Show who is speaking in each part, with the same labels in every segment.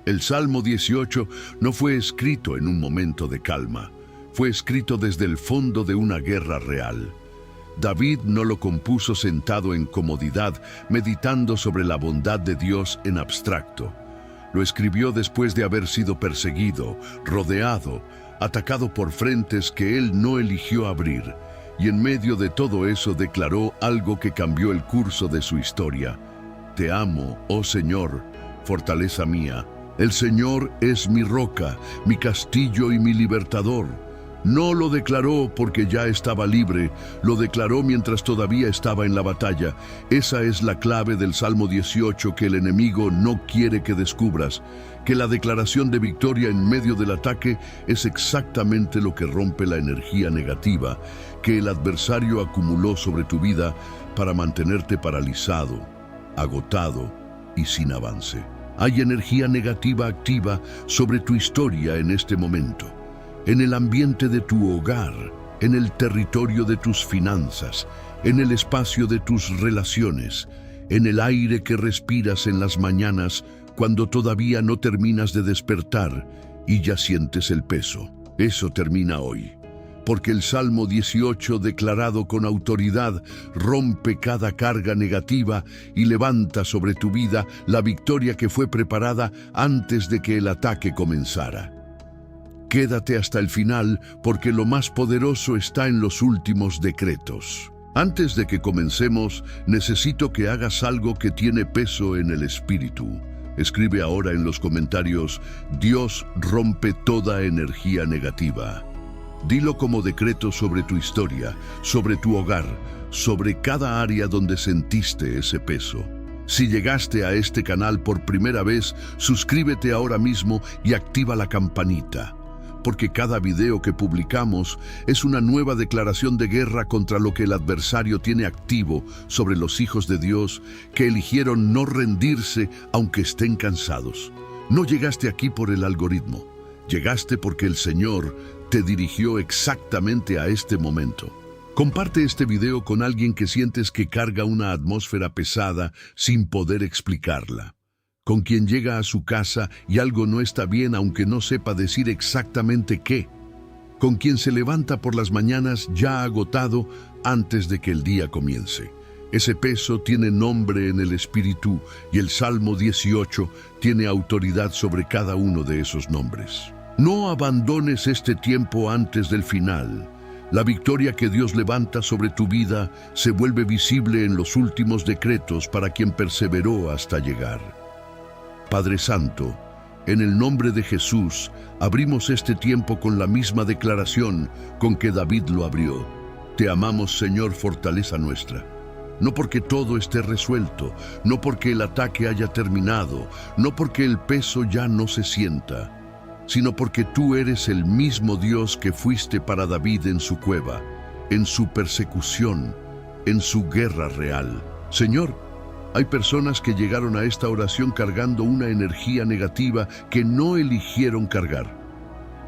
Speaker 1: El Salmo 18 no fue escrito en un momento de calma, fue escrito desde el fondo de una guerra real. David no lo compuso sentado en comodidad, meditando sobre la bondad de Dios en abstracto. Lo escribió después de haber sido perseguido, rodeado, atacado por frentes que él no eligió abrir, y en medio de todo eso declaró algo que cambió el curso de su historia. Te amo, oh Señor, fortaleza mía. El Señor es mi roca, mi castillo y mi libertador. No lo declaró porque ya estaba libre, lo declaró mientras todavía estaba en la batalla. Esa es la clave del Salmo 18 que el enemigo no quiere que descubras, que la declaración de victoria en medio del ataque es exactamente lo que rompe la energía negativa que el adversario acumuló sobre tu vida para mantenerte paralizado, agotado y sin avance. Hay energía negativa activa sobre tu historia en este momento, en el ambiente de tu hogar, en el territorio de tus finanzas, en el espacio de tus relaciones, en el aire que respiras en las mañanas cuando todavía no terminas de despertar y ya sientes el peso. Eso termina hoy, porque el Salmo 18, declarado con autoridad, rompe cada carga negativa y levanta sobre tu vida la victoria que fue preparada antes de que el ataque comenzara. Quédate hasta el final, porque lo más poderoso está en los últimos decretos. Antes de que comencemos, necesito que hagas algo que tiene peso en el espíritu. Escribe ahora en los comentarios: Dios rompe toda energía negativa. Dilo como decreto sobre tu historia, sobre tu hogar, sobre cada área donde sentiste ese peso. Si llegaste a este canal por primera vez, suscríbete ahora mismo y activa la campanita, porque cada video que publicamos es una nueva declaración de guerra contra lo que el adversario tiene activo sobre los hijos de Dios que eligieron no rendirse aunque estén cansados. No llegaste aquí por el algoritmo, llegaste porque el Señor te dirigió exactamente a este momento. Comparte este video con alguien que sientes que carga una atmósfera pesada sin poder explicarla, con quien llega a su casa y algo no está bien aunque no sepa decir exactamente qué, con quien se levanta por las mañanas ya agotado antes de que el día comience. Ese peso tiene nombre en el Espíritu y el Salmo 18 tiene autoridad sobre cada uno de esos nombres. No abandones este tiempo antes del final. La victoria que Dios levanta sobre tu vida se vuelve visible en los últimos decretos para quien perseveró hasta llegar. Padre Santo, en el nombre de Jesús, abrimos este tiempo con la misma declaración con que David lo abrió. Te amamos, Señor, fortaleza nuestra. No porque todo esté resuelto, no porque el ataque haya terminado, no porque el peso ya no se sienta, sino porque tú eres el mismo Dios que fuiste para David en su cueva, en su persecución, en su guerra real. Señor, hay personas que llegaron a esta oración cargando una energía negativa que no eligieron cargar.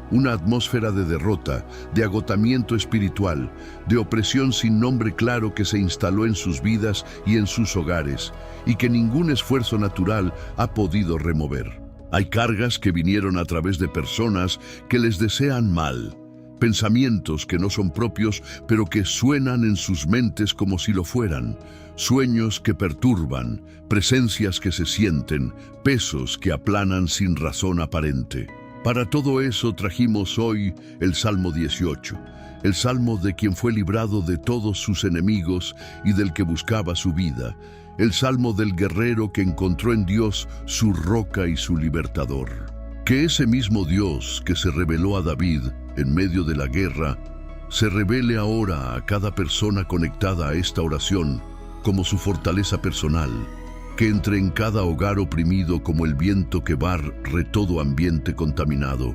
Speaker 1: Una atmósfera de derrota, de agotamiento espiritual, de opresión sin nombre claro que se instaló en sus vidas y en sus hogares, y que ningún esfuerzo natural ha podido remover. Hay cargas que vinieron a través de personas que les desean mal, pensamientos que no son propios, pero que suenan en sus mentes como si lo fueran, sueños que perturban, presencias que se sienten, pesos que aplanan sin razón aparente. Para todo eso trajimos hoy el Salmo 18, el Salmo de quien fue librado de todos sus enemigos y del que buscaba su vida, el Salmo del guerrero que encontró en Dios su roca y su libertador. Que ese mismo Dios que se reveló a David en medio de la guerra, se revele ahora a cada persona conectada a esta oración como su fortaleza personal, que entre en cada hogar oprimido como el viento que barre todo ambiente contaminado,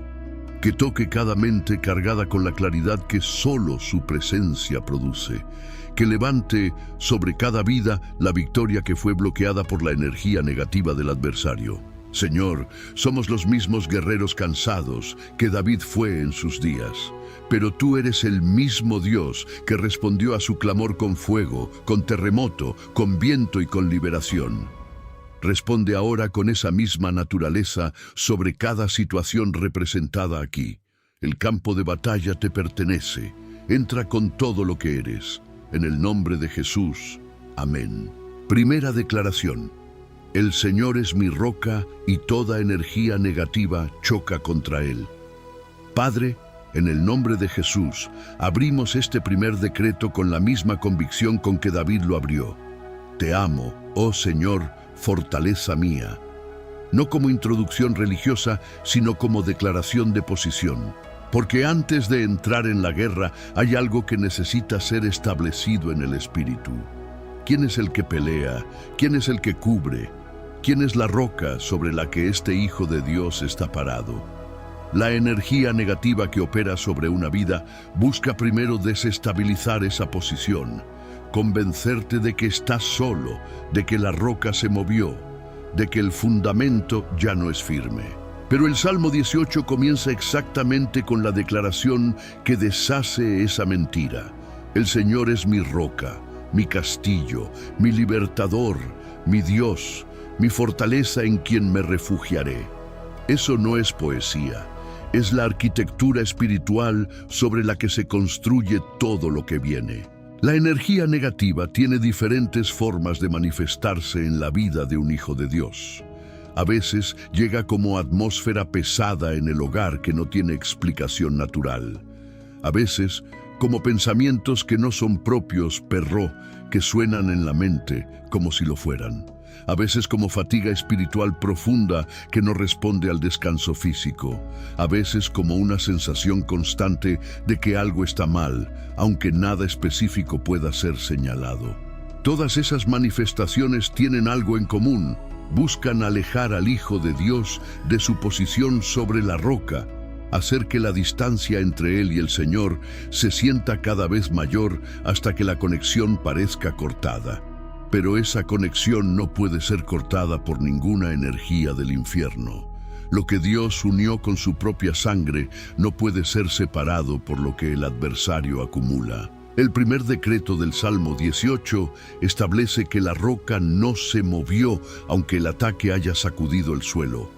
Speaker 1: que toque cada mente cargada con la claridad que solo su presencia produce, que levante sobre cada vida la victoria que fue bloqueada por la energía negativa del adversario. Señor, somos los mismos guerreros cansados que David fue en sus días, pero tú eres el mismo Dios que respondió a su clamor con fuego, con terremoto, con viento y con liberación. Responde ahora con esa misma naturaleza sobre cada situación representada aquí. El campo de batalla te pertenece. Entra con todo lo que eres. En el nombre de Jesús. Amén. Primera declaración. El Señor es mi roca y toda energía negativa choca contra Él. Padre, en el nombre de Jesús, abrimos este primer decreto con la misma convicción con que David lo abrió. Te amo, oh Señor, fortaleza mía. No como introducción religiosa, sino como declaración de posición. Porque antes de entrar en la guerra hay algo que necesita ser establecido en el espíritu. ¿Quién es el que pelea? ¿Quién es el que cubre? ¿Quién es la roca sobre la que este Hijo de Dios está parado? La energía negativa que opera sobre una vida busca primero desestabilizar esa posición, convencerte de que estás solo, de que la roca se movió, de que el fundamento ya no es firme. Pero el Salmo 18 comienza exactamente con la declaración que deshace esa mentira. El Señor es mi roca, mi castillo, mi libertador, mi Dios, mi fortaleza en quien me refugiaré. Eso no es poesía. Es la arquitectura espiritual sobre la que se construye todo lo que viene. La energía negativa tiene diferentes formas de manifestarse en la vida de un hijo de Dios. A veces llega como atmósfera pesada en el hogar que no tiene explicación natural. A veces como pensamientos que no son propios, perro, que suenan en la mente como si lo fueran. A veces como fatiga espiritual profunda que no responde al descanso físico. A veces como una sensación constante de que algo está mal, aunque nada específico pueda ser señalado. Todas esas manifestaciones tienen algo en común. Buscan alejar al Hijo de Dios de su posición sobre la roca, hacer que la distancia entre Él y el Señor se sienta cada vez mayor hasta que la conexión parezca cortada. Pero esa conexión no puede ser cortada por ninguna energía del infierno. Lo que Dios unió con su propia sangre no puede ser separado por lo que el adversario acumula. El primer decreto del Salmo 18 establece que la roca no se movió aunque el ataque haya sacudido el suelo,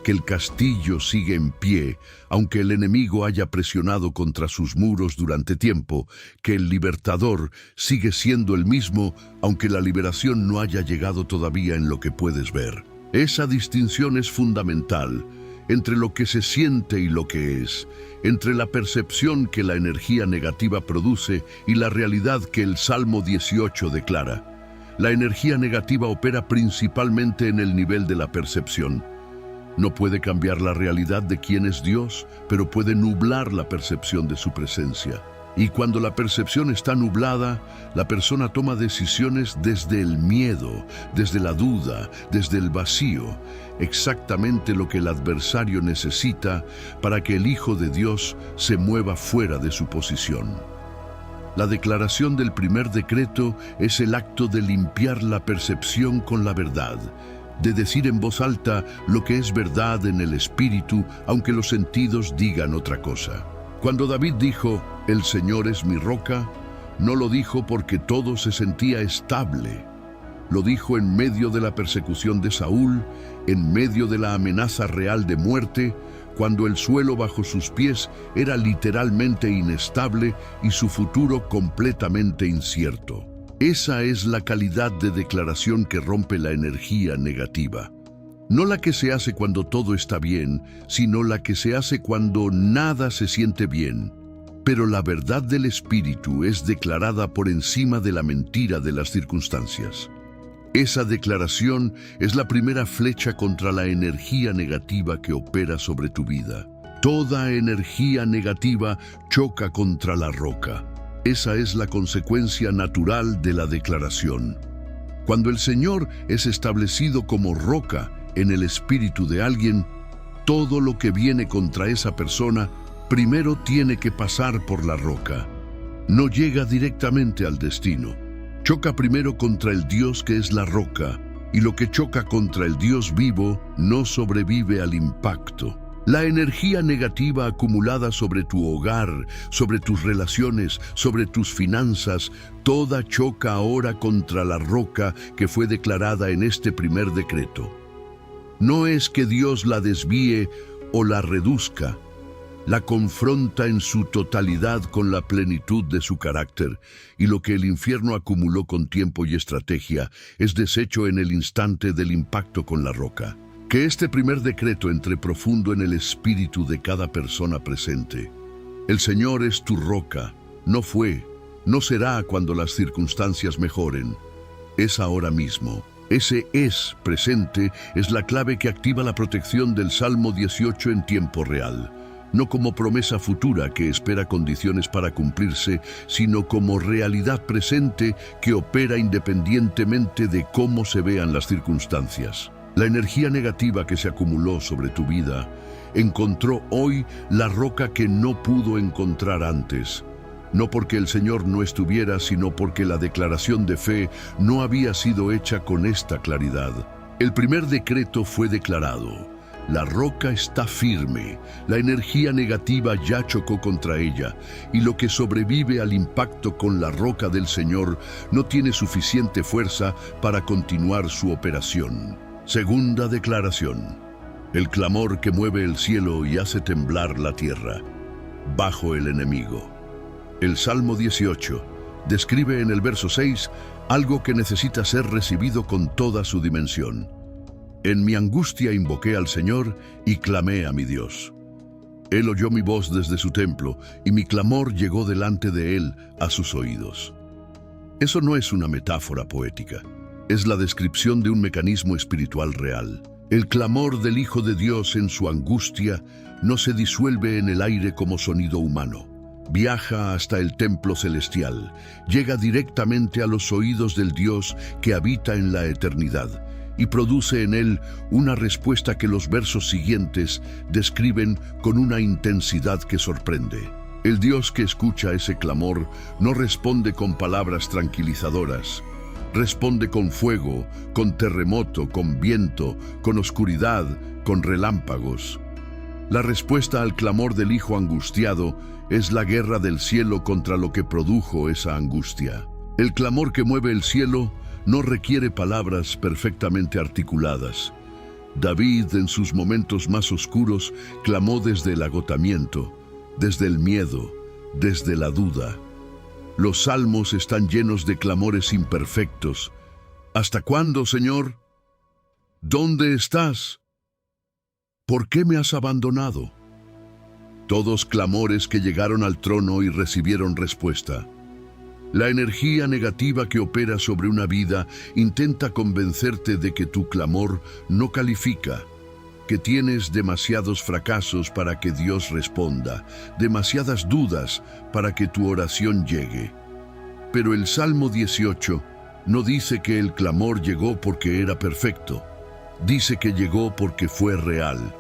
Speaker 1: que el castillo sigue en pie aunque el enemigo haya presionado contra sus muros durante tiempo, que el libertador sigue siendo el mismo aunque la liberación no haya llegado todavía en lo que puedes ver. Esa distinción es fundamental entre lo que se siente y lo que es, entre la percepción que la energía negativa produce y la realidad que el Salmo 18 declara. La energía negativa opera principalmente en el nivel de la percepción. No puede cambiar la realidad de quién es Dios, pero puede nublar la percepción de su presencia. Y cuando la percepción está nublada, la persona toma decisiones desde el miedo, desde la duda, desde el vacío, exactamente lo que el adversario necesita para que el Hijo de Dios se mueva fuera de su posición. La declaración del primer decreto es el acto de limpiar la percepción con la verdad, de decir en voz alta lo que es verdad en el espíritu, aunque los sentidos digan otra cosa. Cuando David dijo, "El Señor es mi roca", no lo dijo porque todo se sentía estable. Lo dijo en medio de la persecución de Saúl, en medio de la amenaza real de muerte, cuando el suelo bajo sus pies era literalmente inestable y su futuro completamente incierto. Esa es la calidad de declaración que rompe la energía negativa. No la que se hace cuando todo está bien, sino la que se hace cuando nada se siente bien. Pero la verdad del Espíritu es declarada por encima de la mentira de las circunstancias. Esa declaración es la primera flecha contra la energía negativa que opera sobre tu vida. Toda energía negativa choca contra la roca. Esa es la consecuencia natural de la declaración. Cuando el Señor es establecido como roca en el espíritu de alguien, todo lo que viene contra esa persona primero tiene que pasar por la roca. No llega directamente al destino. Choca primero contra el Dios que es la roca, y lo que choca contra el Dios vivo no sobrevive al impacto. La energía negativa acumulada sobre tu hogar, sobre tus relaciones, sobre tus finanzas, toda choca ahora contra la roca que fue declarada en este primer decreto. No es que Dios la desvíe o la reduzca, la confronta en su totalidad con la plenitud de su carácter, y lo que el infierno acumuló con tiempo y estrategia es deshecho en el instante del impacto con la roca. Que este primer decreto entre profundo en el espíritu de cada persona presente. El Señor es tu roca, no fue, no será cuando las circunstancias mejoren, es ahora mismo. Ese es presente es la clave que activa la protección del Salmo 18 en tiempo real. No como promesa futura que espera condiciones para cumplirse, sino como realidad presente que opera independientemente de cómo se vean las circunstancias. La energía negativa que se acumuló sobre tu vida encontró hoy la roca que no pudo encontrar antes. No porque el Señor no estuviera, sino porque la declaración de fe no había sido hecha con esta claridad. El primer decreto fue declarado. La roca está firme, la energía negativa ya chocó contra ella, y lo que sobrevive al impacto con la roca del Señor no tiene suficiente fuerza para continuar su operación. Segunda declaración. El clamor que mueve el cielo y hace temblar la tierra, bajo el enemigo. El Salmo 18 describe en el verso 6 algo que necesita ser recibido con toda su dimensión. En mi angustia invoqué al Señor y clamé a mi Dios. Él oyó mi voz desde su templo y mi clamor llegó delante de él a sus oídos. Eso no es una metáfora poética. Es la descripción de un mecanismo espiritual real. El clamor del Hijo de Dios en su angustia no se disuelve en el aire como sonido humano. Viaja hasta el templo celestial, llega directamente a los oídos del Dios que habita en la eternidad y produce en él una respuesta que los versos siguientes describen con una intensidad que sorprende. El Dios que escucha ese clamor no responde con palabras tranquilizadoras. Responde con fuego, con terremoto, con viento, con oscuridad, con relámpagos. La respuesta al clamor del Hijo angustiado es la guerra del cielo contra lo que produjo esa angustia. El clamor que mueve el cielo no requiere palabras perfectamente articuladas. David, en sus momentos más oscuros, clamó desde el agotamiento, desde el miedo, desde la duda. Los salmos están llenos de clamores imperfectos. ¿Hasta cuándo, Señor? ¿Dónde estás? ¿Por qué me has abandonado? Todos clamores que llegaron al trono y recibieron respuesta. La energía negativa que opera sobre una vida intenta convencerte de que tu clamor no califica, que tienes demasiados fracasos para que Dios responda, demasiadas dudas para que tu oración llegue. Pero el Salmo 18 no dice que el clamor llegó porque era perfecto, dice que llegó porque fue real.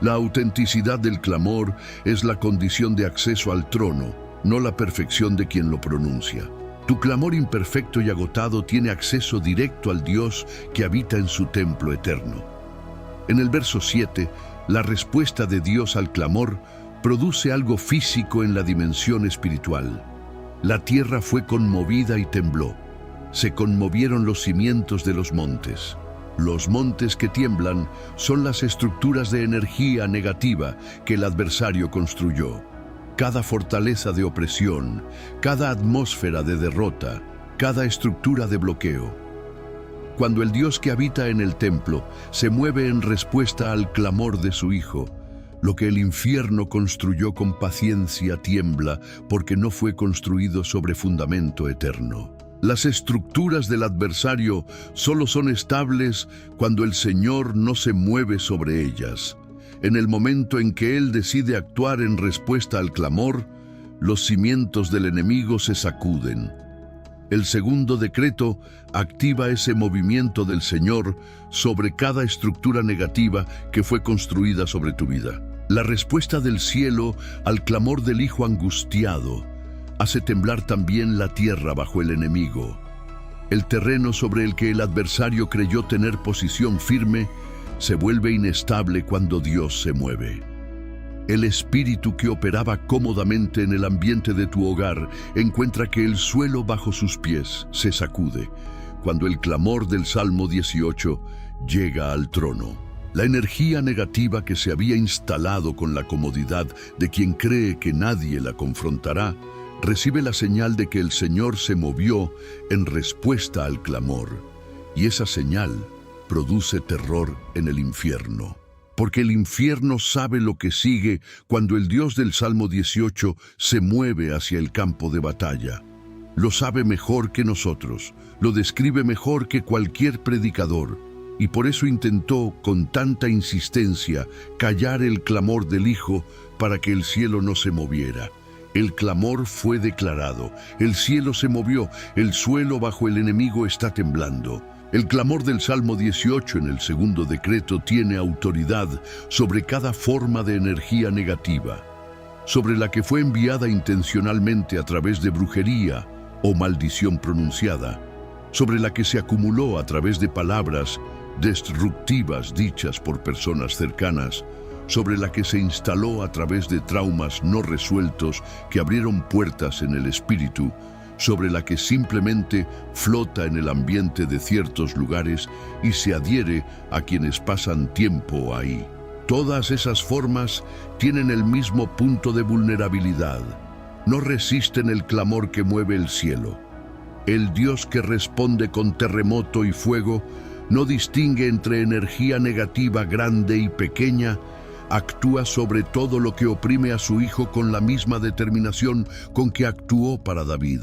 Speaker 1: La autenticidad del clamor es la condición de acceso al trono, no la perfección de quien lo pronuncia. Tu clamor imperfecto y agotado tiene acceso directo al Dios que habita en su templo eterno. En el verso 7, la respuesta de Dios al clamor produce algo físico en la dimensión espiritual. La tierra fue conmovida y tembló. Se conmovieron los cimientos de los montes. Los montes que tiemblan son las estructuras de energía negativa que el adversario construyó. Cada fortaleza de opresión, cada atmósfera de derrota, cada estructura de bloqueo. Cuando el Dios que habita en el templo se mueve en respuesta al clamor de su Hijo, lo que el infierno construyó con paciencia tiembla porque no fue construido sobre fundamento eterno. Las estructuras del adversario solo son estables cuando el Señor no se mueve sobre ellas. En el momento en que Él decide actuar en respuesta al clamor, los cimientos del enemigo se sacuden. El segundo decreto activa ese movimiento del Señor sobre cada estructura negativa que fue construida sobre tu vida. La respuesta del cielo al clamor del Hijo angustiado hace temblar también la tierra bajo el enemigo. El terreno sobre el que el adversario creyó tener posición firme se vuelve inestable cuando Dios se mueve. El espíritu que operaba cómodamente en el ambiente de tu hogar encuentra que el suelo bajo sus pies se sacude cuando el clamor del Salmo 18 llega al trono. La energía negativa que se había instalado con la comodidad de quien cree que nadie la confrontará, recibe la señal de que el Señor se movió en respuesta al clamor, y esa señal produce terror en el infierno. Porque el infierno sabe lo que sigue cuando el Dios del Salmo 18 se mueve hacia el campo de batalla. Lo sabe mejor que nosotros, lo describe mejor que cualquier predicador, y por eso intentó con tanta insistencia callar el clamor del Hijo para que el cielo no se moviera. El clamor fue declarado, el cielo se movió, el suelo bajo el enemigo está temblando. El clamor del Salmo 18 en el segundo decreto tiene autoridad sobre cada forma de energía negativa, sobre la que fue enviada intencionalmente a través de brujería o maldición pronunciada, sobre la que se acumuló a través de palabras destructivas dichas por personas cercanas, sobre la que se instaló a través de traumas no resueltos que abrieron puertas en el espíritu, sobre la que simplemente flota en el ambiente de ciertos lugares y se adhiere a quienes pasan tiempo ahí. Todas esas formas tienen el mismo punto de vulnerabilidad. No resisten el clamor que mueve el cielo. El Dios que responde con terremoto y fuego no distingue entre energía negativa grande y pequeña, actúa sobre todo lo que oprime a su hijo con la misma determinación con que actuó para David.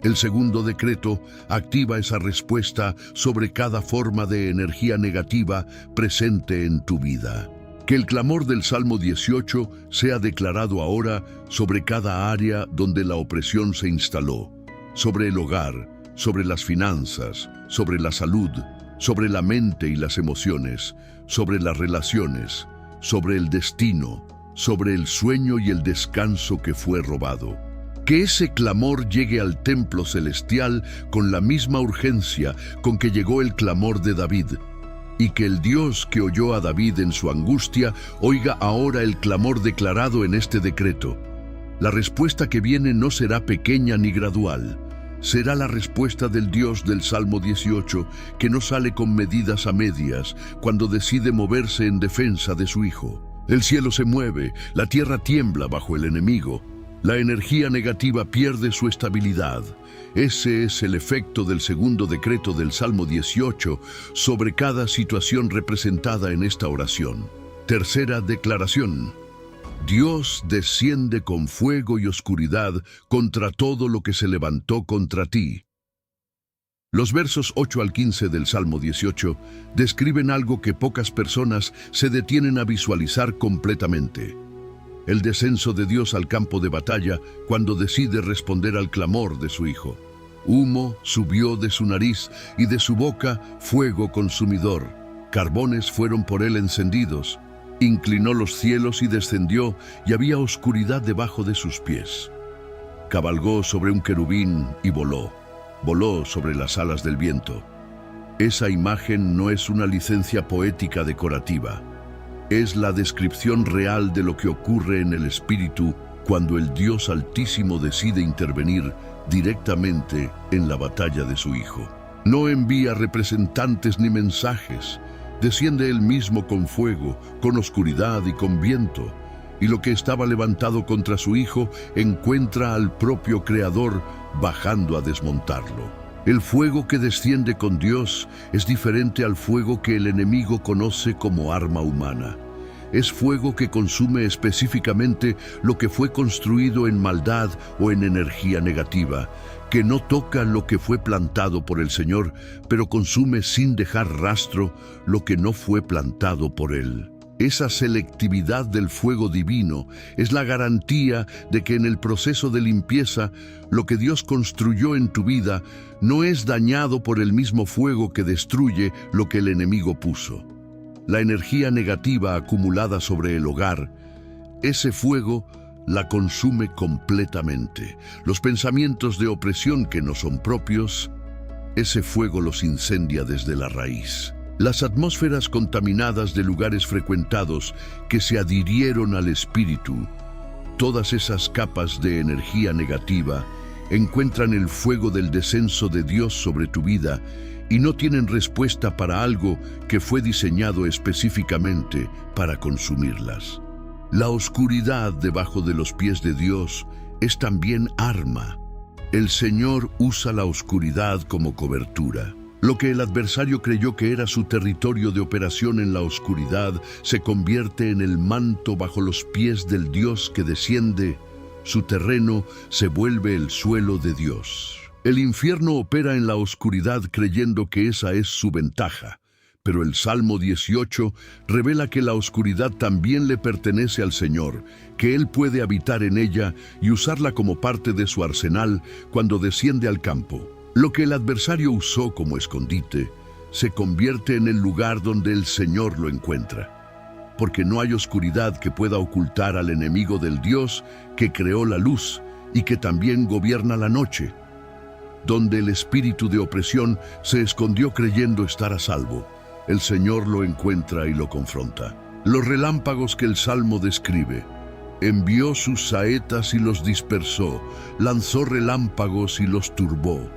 Speaker 1: El segundo decreto activa esa respuesta sobre cada forma de energía negativa presente en tu vida. Que el clamor del Salmo 18 sea declarado ahora sobre cada área donde la opresión se instaló, sobre el hogar, sobre las finanzas, sobre la salud, sobre la mente y las emociones, sobre las relaciones, sobre el destino, sobre el sueño y el descanso que fue robado. Que ese clamor llegue al templo celestial con la misma urgencia con que llegó el clamor de David, y que el Dios que oyó a David en su angustia oiga ahora el clamor declarado en este decreto. La respuesta que viene no será pequeña ni gradual. Será la respuesta del Dios del Salmo 18, que no sale con medidas a medias cuando decide moverse en defensa de su hijo. El cielo se mueve, la tierra tiembla bajo el enemigo. La energía negativa pierde su estabilidad. Ese es el efecto del segundo decreto del Salmo 18 sobre cada situación representada en esta oración. Tercera declaración. Dios desciende con fuego y oscuridad contra todo lo que se levantó contra ti. Los versos 8 al 15 del Salmo 18 describen algo que pocas personas se detienen a visualizar completamente. El descenso de Dios al campo de batalla cuando decide responder al clamor de su hijo. Humo subió de su nariz y de su boca fuego consumidor. Carbones fueron por él encendidos. Inclinó los cielos y descendió, y había oscuridad debajo de sus pies. Cabalgó sobre un querubín y voló. Voló sobre las alas del viento. Esa imagen no es una licencia poética decorativa. Es la descripción real de lo que ocurre en el espíritu cuando el Dios Altísimo decide intervenir directamente en la batalla de su Hijo. No envía representantes ni mensajes. Desciende él mismo con fuego, con oscuridad y con viento, y lo que estaba levantado contra su Hijo encuentra al propio Creador bajando a desmontarlo. El fuego que desciende con Dios es diferente al fuego que el enemigo conoce como arma humana. Es fuego que consume específicamente lo que fue construido en maldad o en energía negativa, que no toca lo que fue plantado por el Señor, pero consume sin dejar rastro lo que no fue plantado por Él. Esa selectividad del fuego divino es la garantía de que en el proceso de limpieza, lo que Dios construyó en tu vida no es dañado por el mismo fuego que destruye lo que el enemigo puso. La energía negativa acumulada sobre el hogar, ese fuego la consume completamente. Los pensamientos de opresión que no son propios, ese fuego los incendia desde la raíz. Las atmósferas contaminadas de lugares frecuentados que se adhirieron al espíritu, todas esas capas de energía negativa, encuentran el fuego del descenso de Dios sobre tu vida y no tienen respuesta para algo que fue diseñado específicamente para consumirlas. La oscuridad debajo de los pies de Dios es también arma. El Señor usa la oscuridad como cobertura. Lo que el adversario creyó que era su territorio de operación en la oscuridad se convierte en el manto bajo los pies del Dios que desciende. Su terreno se vuelve el suelo de Dios. El infierno opera en la oscuridad creyendo que esa es su ventaja, pero el Salmo 18 revela que la oscuridad también le pertenece al Señor, que Él puede habitar en ella y usarla como parte de su arsenal cuando desciende al campo. Lo que el adversario usó como escondite se convierte en el lugar donde el Señor lo encuentra, porque no hay oscuridad que pueda ocultar al enemigo del Dios que creó la luz y que también gobierna la noche. Donde el espíritu de opresión se escondió creyendo estar a salvo, el Señor lo encuentra y lo confronta. Los relámpagos que el Salmo describe: envió sus saetas y los dispersó, lanzó relámpagos y los turbó.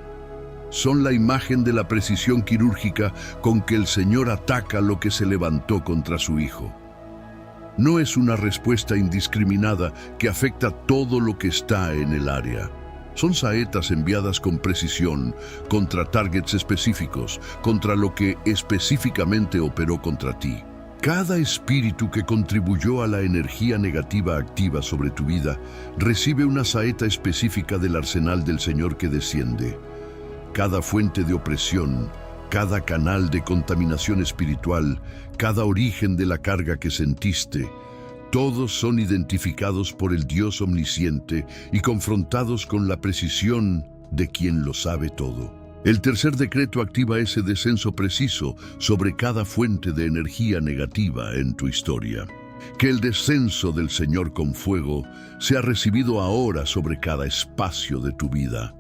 Speaker 1: Son la imagen de la precisión quirúrgica con que el Señor ataca lo que se levantó contra su Hijo. No es una respuesta indiscriminada que afecta todo lo que está en el área. Son saetas enviadas con precisión contra targets específicos, contra lo que específicamente operó contra ti. Cada espíritu que contribuyó a la energía negativa activa sobre tu vida recibe una saeta específica del arsenal del Señor que desciende. Cada fuente de opresión, cada canal de contaminación espiritual, cada origen de la carga que sentiste, todos son identificados por el Dios omnisciente y confrontados con la precisión de quien lo sabe todo. El tercer decreto activa ese descenso preciso sobre cada fuente de energía negativa en tu historia. Que el descenso del Señor con fuego sea recibido ahora sobre cada espacio de tu vida.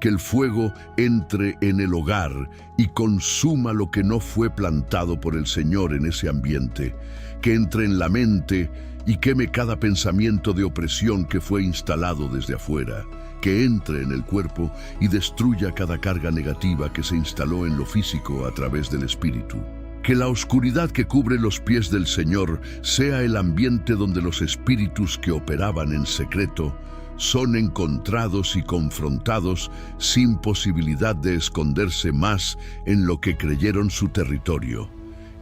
Speaker 1: Que el fuego entre en el hogar y consuma lo que no fue plantado por el Señor en ese ambiente. Que entre en la mente y queme cada pensamiento de opresión que fue instalado desde afuera. Que entre en el cuerpo y destruya cada carga negativa que se instaló en lo físico a través del espíritu. Que la oscuridad que cubre los pies del Señor sea el ambiente donde los espíritus que operaban en secreto son encontrados y confrontados sin posibilidad de esconderse más en lo que creyeron su territorio.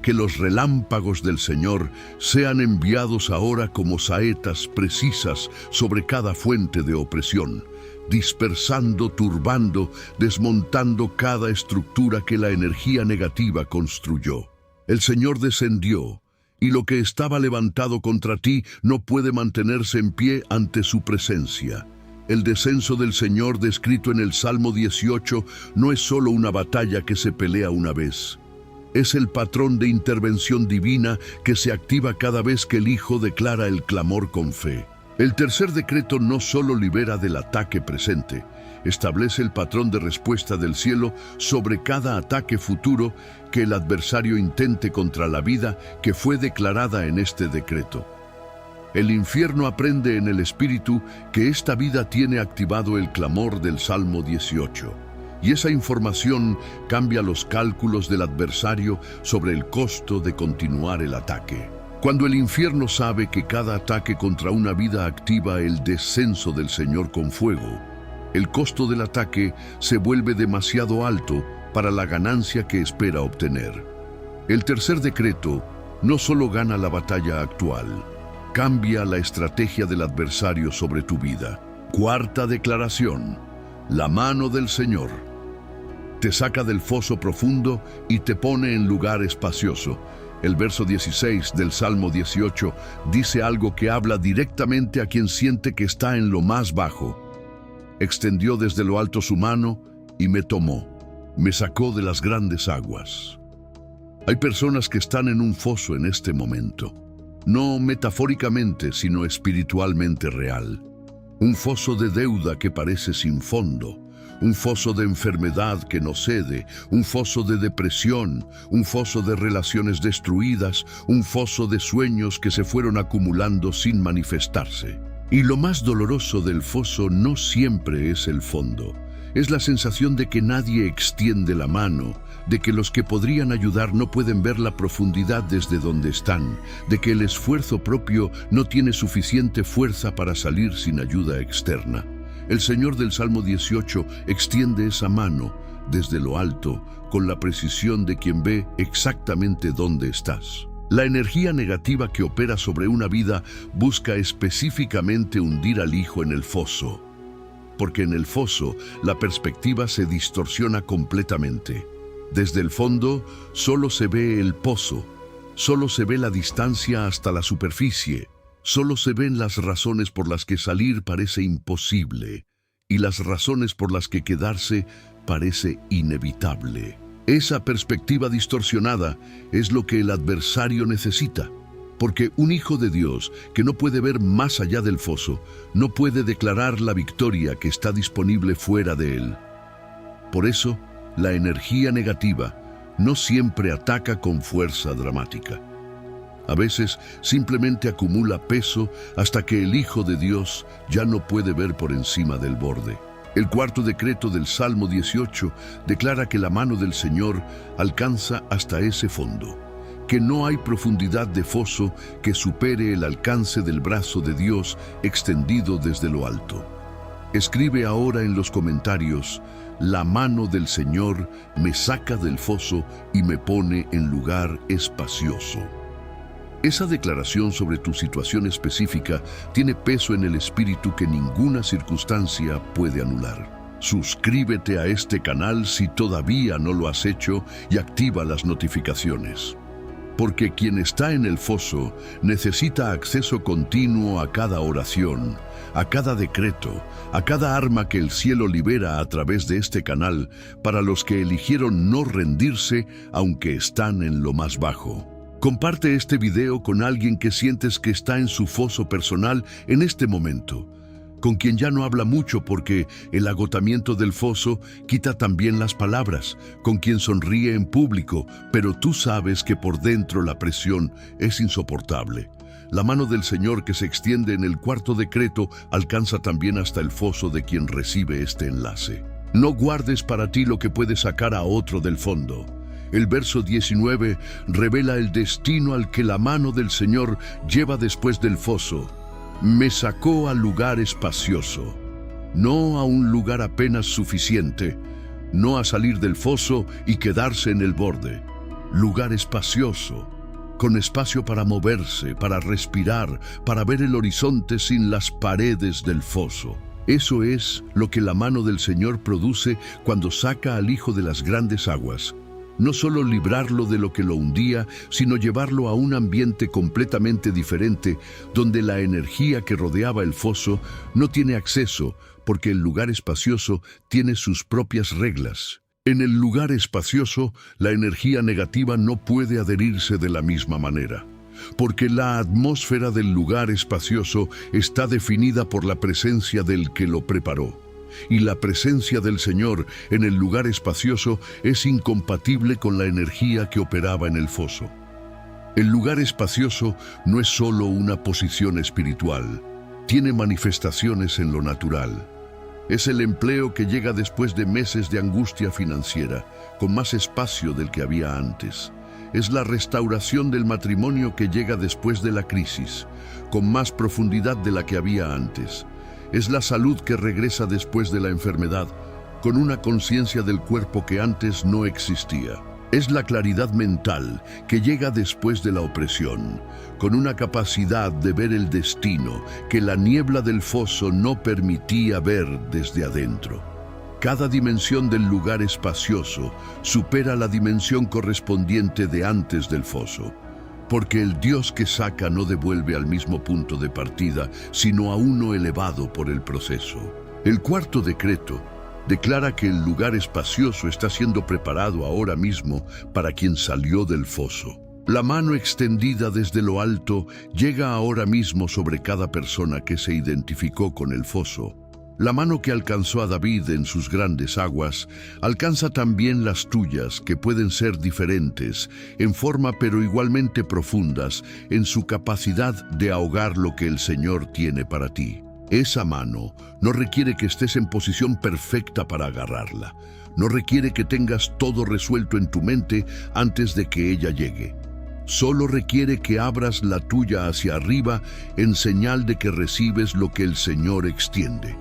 Speaker 1: Que los relámpagos del Señor sean enviados ahora como saetas precisas sobre cada fuente de opresión, dispersando, turbando, desmontando cada estructura que la energía negativa construyó. El Señor descendió, y lo que estaba levantado contra ti no puede mantenerse en pie ante su presencia. El descenso del Señor descrito en el Salmo 18 no es solo una batalla que se pelea una vez. Es el patrón de intervención divina que se activa cada vez que el Hijo declara el clamor con fe. El tercer decreto no solo libera del ataque presente, establece el patrón de respuesta del cielo sobre cada ataque futuro que el adversario intente contra la vida que fue declarada en este decreto. El infierno aprende en el espíritu que esta vida tiene activado el clamor del Salmo 18, y esa información cambia los cálculos del adversario sobre el costo de continuar el ataque. Cuando el infierno sabe que cada ataque contra una vida activa el descenso del Señor con fuego, el costo del ataque se vuelve demasiado alto para la ganancia que espera obtener. El tercer decreto no solo gana la batalla actual, cambia la estrategia del adversario sobre tu vida. Cuarta declaración: la mano del Señor te saca del foso profundo y te pone en lugar espacioso. El verso 16 del Salmo 18 dice algo que habla directamente a quien siente que está en lo más bajo. Extendió desde lo alto su mano y me tomó, me sacó de las grandes aguas. Hay personas que están en un foso en este momento, no metafóricamente, sino espiritualmente real. Un foso de deuda que parece sin fondo, un foso de enfermedad que no cede, un foso de depresión, un foso de relaciones destruidas, un foso de sueños que se fueron acumulando sin manifestarse. Y lo más doloroso del foso no siempre es el fondo. Es la sensación de que nadie extiende la mano, de que los que podrían ayudar no pueden ver la profundidad desde donde están, de que el esfuerzo propio no tiene suficiente fuerza para salir sin ayuda externa. El Señor del Salmo 18 extiende esa mano desde lo alto, con la precisión de quien ve exactamente dónde estás. La energía negativa que opera sobre una vida busca específicamente hundir al hijo en el foso, porque en el foso la perspectiva se distorsiona completamente. Desde el fondo solo se ve el pozo, solo se ve la distancia hasta la superficie, solo se ven las razones por las que salir parece imposible y las razones por las que quedarse parece inevitable. Esa perspectiva distorsionada es lo que el adversario necesita, porque un hijo de Dios que no puede ver más allá del foso no puede declarar la victoria que está disponible fuera de él. Por eso, la energía negativa no siempre ataca con fuerza dramática. A veces simplemente acumula peso hasta que el Hijo de Dios ya no puede ver por encima del borde. El cuarto decreto del Salmo 18 declara que la mano del Señor alcanza hasta ese fondo, que no hay profundidad de foso que supere el alcance del brazo de Dios extendido desde lo alto. Escribe ahora en los comentarios: la mano del Señor me saca del foso y me pone en lugar espacioso. Esa declaración sobre tu situación específica tiene peso en el espíritu que ninguna circunstancia puede anular. Suscríbete a este canal si todavía no lo has hecho y activa las notificaciones. Porque quien está en el foso necesita acceso continuo a cada oración, a cada decreto, a cada arma que el cielo libera a través de este canal para los que eligieron no rendirse aunque están en lo más bajo. Comparte este video con alguien que sientes que está en su foso personal en este momento, con quien ya no habla mucho porque el agotamiento del foso quita también las palabras, con quien sonríe en público, pero tú sabes que por dentro la presión es insoportable. La mano del Señor que se extiende en el cuarto decreto alcanza también hasta el foso de quien recibe este enlace. No guardes para ti lo que puede sacar a otro del fondo. El verso 19 revela el destino al que la mano del Señor lleva después del foso. Me sacó al lugar espacioso, no a un lugar apenas suficiente, no a salir del foso y quedarse en el borde. Lugar espacioso, con espacio para moverse, para respirar, para ver el horizonte sin las paredes del foso. Eso es lo que la mano del Señor produce cuando saca al Hijo de las grandes aguas. No solo librarlo de lo que lo hundía, sino llevarlo a un ambiente completamente diferente, donde la energía que rodeaba el foso no tiene acceso, porque el lugar espacioso tiene sus propias reglas. En el lugar espacioso, la energía negativa no puede adherirse de la misma manera, porque la atmósfera del lugar espacioso está definida por la presencia del que lo preparó. Y la presencia del Señor en el lugar espacioso es incompatible con la energía que operaba en el foso. El lugar espacioso no es solo una posición espiritual, tiene manifestaciones en lo natural. Es el empleo que llega después de meses de angustia financiera, con más espacio del que había antes. Es la restauración del matrimonio que llega después de la crisis, con más profundidad de la que había antes. Es la salud que regresa después de la enfermedad, con una conciencia del cuerpo que antes no existía. Es la claridad mental que llega después de la opresión, con una capacidad de ver el destino que la niebla del foso no permitía ver desde adentro. Cada dimensión del lugar espacioso supera la dimensión correspondiente de antes del foso. Porque el Dios que saca no devuelve al mismo punto de partida, sino a uno elevado por el proceso. El cuarto decreto declara que el lugar espacioso está siendo preparado ahora mismo para quien salió del foso. La mano extendida desde lo alto llega ahora mismo sobre cada persona que se identificó con el foso. La mano que alcanzó a David en sus grandes aguas, alcanza también las tuyas, que pueden ser diferentes, en forma pero igualmente profundas, en su capacidad de ahogar lo que el Señor tiene para ti. Esa mano no requiere que estés en posición perfecta para agarrarla. No requiere que tengas todo resuelto en tu mente antes de que ella llegue. Solo requiere que abras la tuya hacia arriba en señal de que recibes lo que el Señor extiende.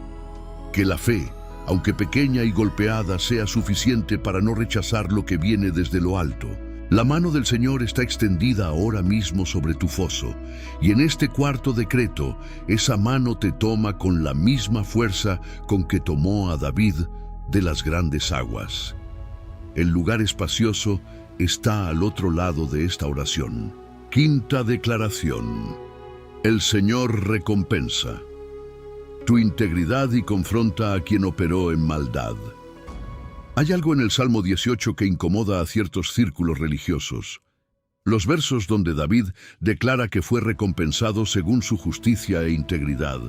Speaker 1: Que la fe, aunque pequeña y golpeada, sea suficiente para no rechazar lo que viene desde lo alto. La mano del Señor está extendida ahora mismo sobre tu foso, y en este cuarto decreto, esa mano te toma con la misma fuerza con que tomó a David de las grandes aguas. El lugar espacioso está al otro lado de esta oración. Quinta declaración. El Señor recompensa tu integridad y confronta a quien operó en maldad. Hay algo en el Salmo 18 que incomoda a ciertos círculos religiosos. Los versos donde David declara que fue recompensado según su justicia e integridad.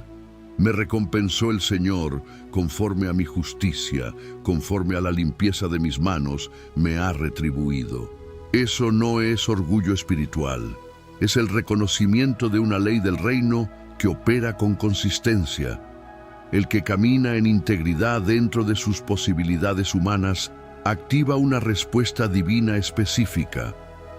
Speaker 1: Me recompensó el Señor conforme a mi justicia, conforme a la limpieza de mis manos, me ha retribuido. Eso no es orgullo espiritual, es el reconocimiento de una ley del reino que opera con consistencia. El que camina en integridad dentro de sus posibilidades humanas activa una respuesta divina específica,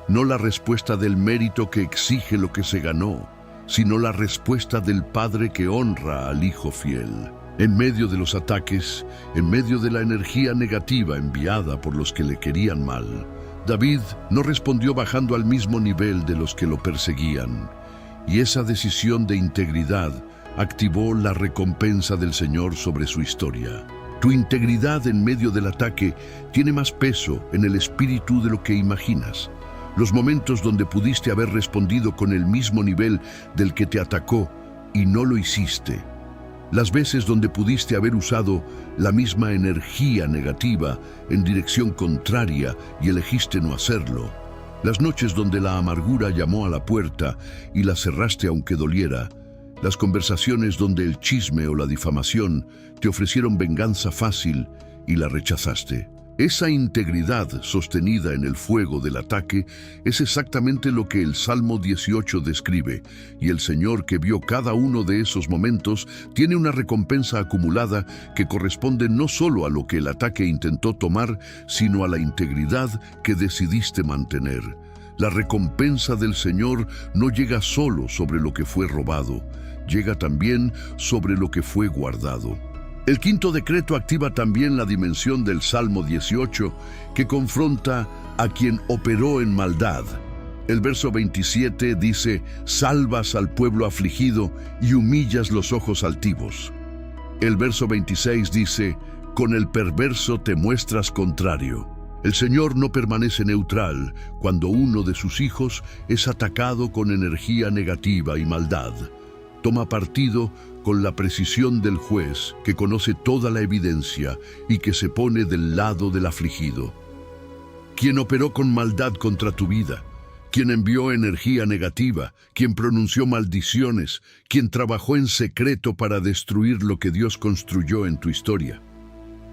Speaker 1: no la respuesta del mérito que exige lo que se ganó, sino la respuesta del Padre que honra al Hijo fiel. En medio de los ataques, en medio de la energía negativa enviada por los que le querían mal, David no respondió bajando al mismo nivel de los que lo perseguían. Y esa decisión de integridad activó la recompensa del Señor sobre su historia. Tu integridad en medio del ataque tiene más peso en el espíritu de lo que imaginas. Los momentos donde pudiste haber respondido con el mismo nivel del que te atacó y no lo hiciste. Las veces donde pudiste haber usado la misma energía negativa en dirección contraria y elegiste no hacerlo. Las noches donde la amargura llamó a la puerta y la cerraste aunque doliera. Las conversaciones donde el chisme o la difamación te ofrecieron venganza fácil y la rechazaste. Esa integridad sostenida en el fuego del ataque es exactamente lo que el Salmo 18 describe, y el Señor, que vio cada uno de esos momentos, tiene una recompensa acumulada que corresponde no solo a lo que el ataque intentó tomar, sino a la integridad que decidiste mantener. La recompensa del Señor no llega solo sobre lo que fue robado, llega también sobre lo que fue guardado. El quinto decreto activa también la dimensión del Salmo 18, que confronta a quien operó en maldad. El verso 27 dice: salvas al pueblo afligido y humillas los ojos altivos. El verso 26 dice: con el perverso te muestras contrario. El Señor no permanece neutral cuando uno de sus hijos es atacado con energía negativa y maldad. Toma partido con la precisión del juez que conoce toda la evidencia y que se pone del lado del afligido. Quien operó con maldad contra tu vida, quien envió energía negativa, quien pronunció maldiciones, quien trabajó en secreto para destruir lo que Dios construyó en tu historia.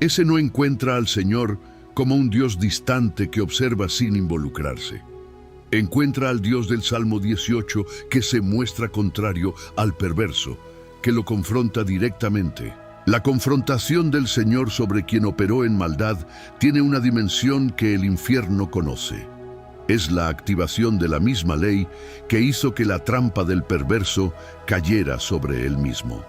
Speaker 1: Ese no encuentra al Señor como un Dios distante que observa sin involucrarse. Encuentra al Dios del Salmo 18 que se muestra contrario al perverso, que lo confronta directamente. La confrontación del Señor sobre quien operó en maldad tiene una dimensión que el infierno conoce. Es la activación de la misma ley que hizo que la trampa del perverso cayera sobre él mismo.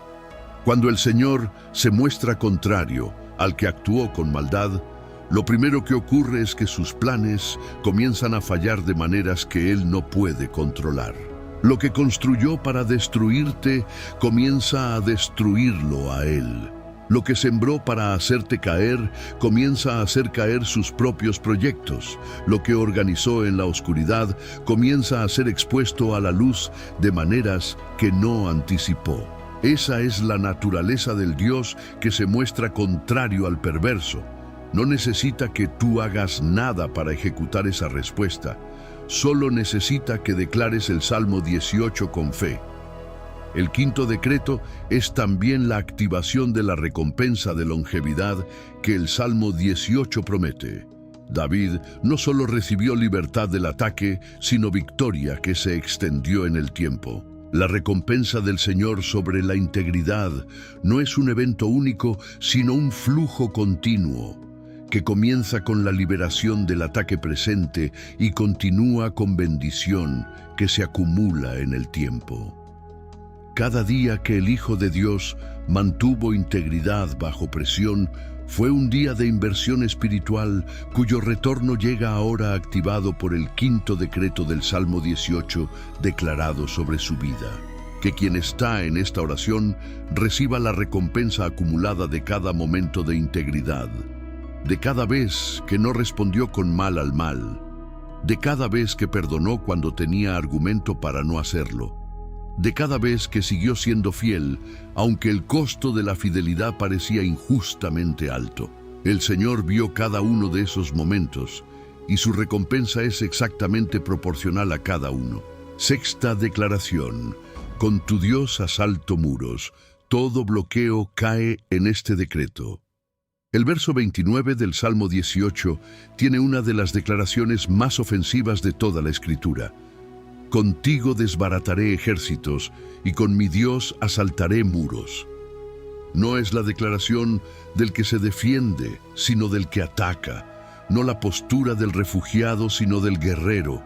Speaker 1: Cuando el Señor se muestra contrario al que actuó con maldad, lo primero que ocurre es que sus planes comienzan a fallar de maneras que él no puede controlar. Lo que construyó para destruirte comienza a destruirlo a él. Lo que sembró para hacerte caer comienza a hacer caer sus propios proyectos. Lo que organizó en la oscuridad comienza a ser expuesto a la luz de maneras que no anticipó. Esa es la naturaleza del Dios que se muestra contrario al perverso. No necesita que tú hagas nada para ejecutar esa respuesta. Solo necesita que declares el Salmo 18 con fe. El quinto decreto es también la activación de la recompensa de longevidad que el Salmo 18 promete. David no solo recibió libertad del ataque, sino victoria que se extendió en el tiempo. La recompensa del Señor sobre la integridad no es un evento único, sino un flujo continuo, que comienza con la liberación del ataque presente y continúa con bendición que se acumula en el tiempo. Cada día que el Hijo de Dios mantuvo integridad bajo presión fue un día de inversión espiritual cuyo retorno llega ahora activado por el quinto decreto del Salmo 18 declarado sobre su vida. Que quien está en esta oración reciba la recompensa acumulada de cada momento de integridad, de cada vez que no respondió con mal al mal, de cada vez que perdonó cuando tenía argumento para no hacerlo, de cada vez que siguió siendo fiel, aunque el costo de la fidelidad parecía injustamente alto. El Señor vio cada uno de esos momentos y su recompensa es exactamente proporcional a cada uno. Sexta declaración: con tu Dios asalto muros, todo bloqueo cae en este decreto. El verso 29 del Salmo 18 tiene una de las declaraciones más ofensivas de toda la Escritura. Contigo desbarataré ejércitos y con mi Dios asaltaré muros. No es la declaración del que se defiende, sino del que ataca, no la postura del refugiado, sino del guerrero.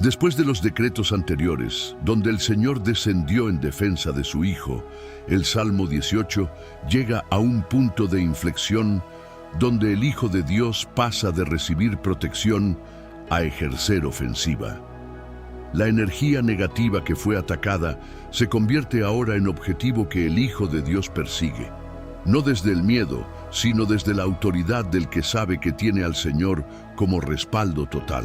Speaker 1: Después de los decretos anteriores, donde el Señor descendió en defensa de su Hijo, el Salmo 18 llega a un punto de inflexión donde el Hijo de Dios pasa de recibir protección a ejercer ofensiva. La energía negativa que fue atacada se convierte ahora en objetivo que el Hijo de Dios persigue. No desde el miedo, sino desde la autoridad del que sabe que tiene al Señor como respaldo total.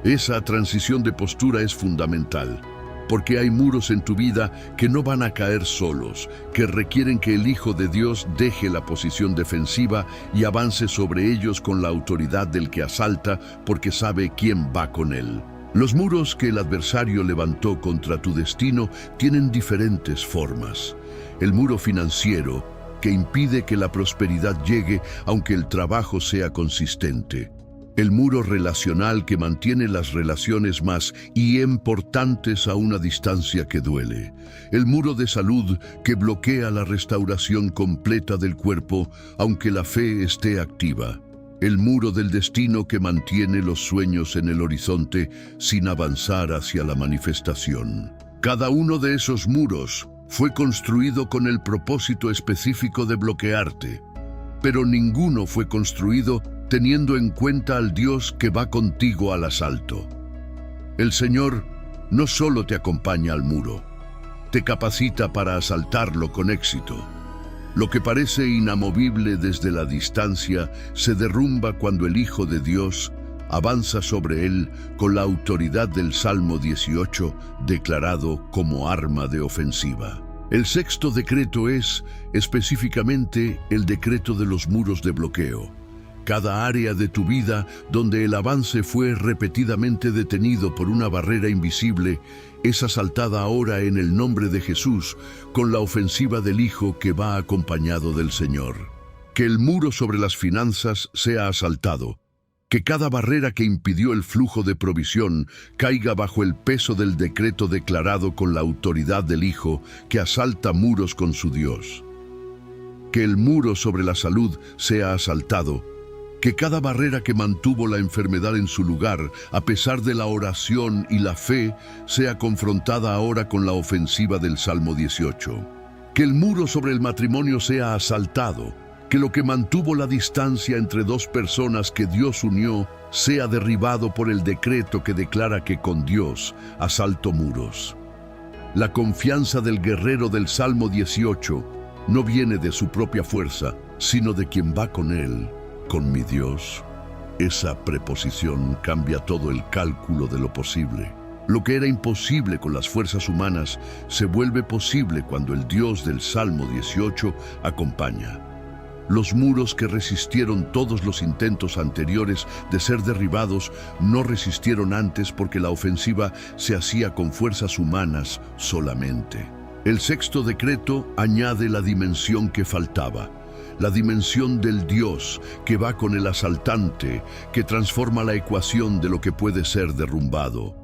Speaker 1: Esa transición de postura es fundamental, porque hay muros en tu vida que no van a caer solos, que requieren que el Hijo de Dios deje la posición defensiva y avance sobre ellos con la autoridad del que asalta, porque sabe quién va con él. Los muros que el adversario levantó contra tu destino tienen diferentes formas. El muro financiero, que impide que la prosperidad llegue aunque el trabajo sea consistente. El muro relacional, que mantiene las relaciones más importantes a una distancia que duele. El muro de salud, que bloquea la restauración completa del cuerpo aunque la fe esté activa. El muro del destino, que mantiene los sueños en el horizonte sin avanzar hacia la manifestación. Cada uno de esos muros fue construido con el propósito específico de bloquearte, pero ninguno fue construido teniendo en cuenta al Dios que va contigo al asalto. El Señor no solo te acompaña al muro, te capacita para asaltarlo con éxito. Lo que parece inamovible desde la distancia se derrumba cuando el Hijo de Dios avanza sobre él con la autoridad del Salmo 18, declarado como arma de ofensiva. El sexto decreto es, específicamente, el decreto de los muros de bloqueo. Cada área de tu vida donde el avance fue repetidamente detenido por una barrera invisible es asaltada ahora en el nombre de Jesús con la ofensiva del Hijo que va acompañado del Señor. Que el muro sobre las finanzas sea asaltado. Que cada barrera que impidió el flujo de provisión caiga bajo el peso del decreto declarado con la autoridad del Hijo que asalta muros con su Dios. Que el muro sobre la salud sea asaltado. Que cada barrera que mantuvo la enfermedad en su lugar, a pesar de la oración y la fe, sea confrontada ahora con la ofensiva del Salmo 18. Que el muro sobre el matrimonio sea asaltado. Que lo que mantuvo la distancia entre dos personas que Dios unió sea derribado por el decreto que declara que con Dios asalto muros. La confianza del guerrero del Salmo 18 no viene de su propia fuerza, sino de quien va con él. Con mi Dios. Esa preposición cambia todo el cálculo de lo posible. Lo que era imposible con las fuerzas humanas se vuelve posible cuando el Dios del Salmo 18 acompaña. Los muros que resistieron todos los intentos anteriores de ser derribados no resistieron antes porque la ofensiva se hacía con fuerzas humanas solamente. El sexto decreto añade la dimensión que faltaba, la dimensión del Dios que va con el asaltante, que transforma la ecuación de lo que puede ser derrumbado.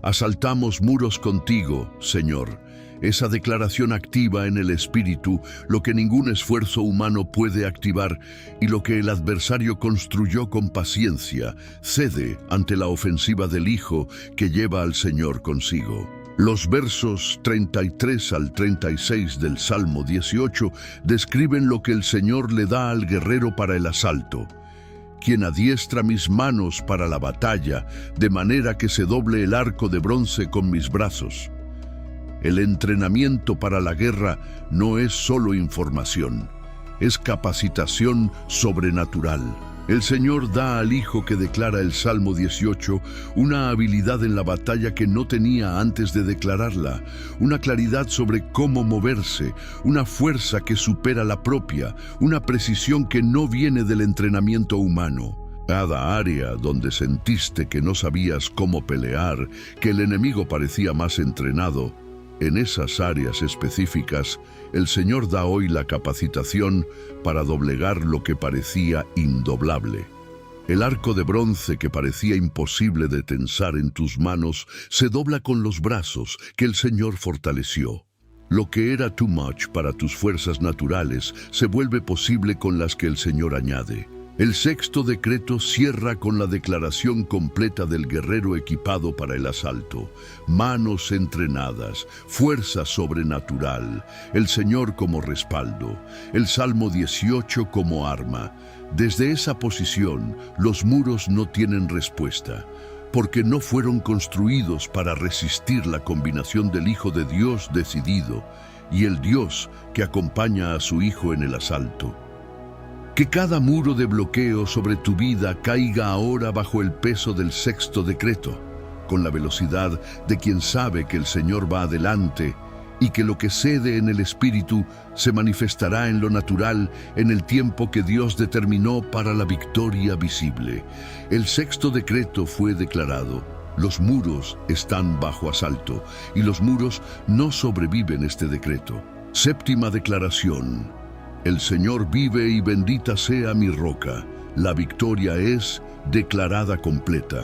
Speaker 1: Asaltamos muros contigo, Señor. Esa declaración activa en el espíritu lo que ningún esfuerzo humano puede activar y lo que el adversario construyó con paciencia cede ante la ofensiva del Hijo que lleva al Señor consigo. Los versos 33 al 36 del Salmo 18 describen lo que el Señor le da al guerrero para el asalto. Quien adiestra mis manos para la batalla, de manera que se doble el arco de bronce con mis brazos. El entrenamiento para la guerra no es solo información, es capacitación sobrenatural. El Señor da al Hijo que declara el Salmo 18 una habilidad en la batalla que no tenía antes de declararla, una claridad sobre cómo moverse, una fuerza que supera la propia, una precisión que no viene del entrenamiento humano. Cada área donde sentiste que no sabías cómo pelear, que el enemigo parecía más entrenado, en esas áreas específicas, el Señor da hoy la capacitación para doblegar lo que parecía indoblable. El arco de bronce que parecía imposible de tensar en tus manos se dobla con los brazos que el Señor fortaleció. Lo que era too much para tus fuerzas naturales se vuelve posible con las que el Señor añade. El sexto decreto cierra con la declaración completa del guerrero equipado para el asalto. Manos entrenadas, fuerza sobrenatural, el Señor como respaldo, el Salmo 18 como arma. Desde esa posición, los muros no tienen respuesta, porque no fueron construidos para resistir la combinación del Hijo de Dios decidido y el Dios que acompaña a su Hijo en el asalto. Que cada muro de bloqueo sobre tu vida caiga ahora bajo el peso del sexto decreto, con la velocidad de quien sabe que el Señor va adelante y que lo que cede en el Espíritu se manifestará en lo natural en el tiempo que Dios determinó para la victoria visible. El sexto decreto fue declarado. Los muros están bajo asalto y los muros no sobreviven este decreto. Séptima declaración. El Señor vive y bendita sea mi roca. La victoria es declarada completa.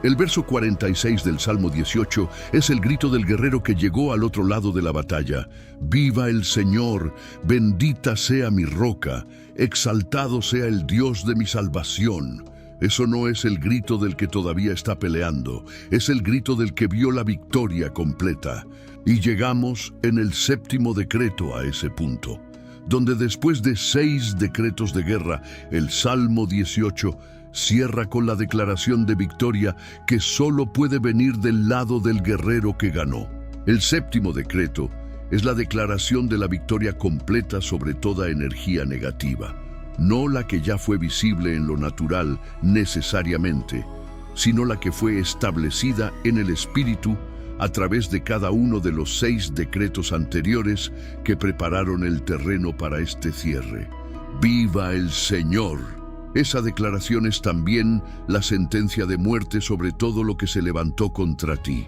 Speaker 1: El verso 46 del Salmo 18 es el grito del guerrero que llegó al otro lado de la batalla. Viva el Señor, bendita sea mi roca, exaltado sea el Dios de mi salvación. Eso no es el grito del que todavía está peleando, es el grito del que vio la victoria completa. Y llegamos en el séptimo decreto a ese punto, donde después de 6 decretos de guerra, el Salmo 18 cierra con la declaración de victoria que solo puede venir del lado del guerrero que ganó. El séptimo decreto es la declaración de la victoria completa sobre toda energía negativa, no la que ya fue visible en lo natural necesariamente, sino la que fue establecida en el Espíritu a través de cada uno de los 6 decretos anteriores que prepararon el terreno para este cierre. ¡Viva el Señor! Esa declaración es también la sentencia de muerte sobre todo lo que se levantó contra ti.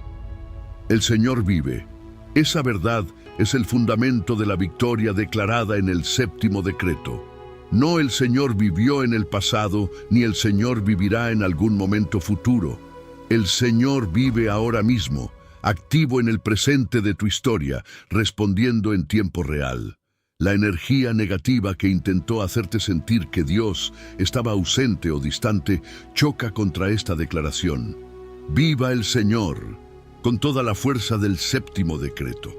Speaker 1: El Señor vive. Esa verdad es el fundamento de la victoria declarada en el séptimo decreto. No el Señor vivió en el pasado, ni el Señor vivirá en algún momento futuro. El Señor vive ahora mismo, activo en el presente de tu historia, respondiendo en tiempo real. La energía negativa que intentó hacerte sentir que Dios estaba ausente o distante choca contra esta declaración. ¡Viva el Señor! Con toda la fuerza del séptimo decreto.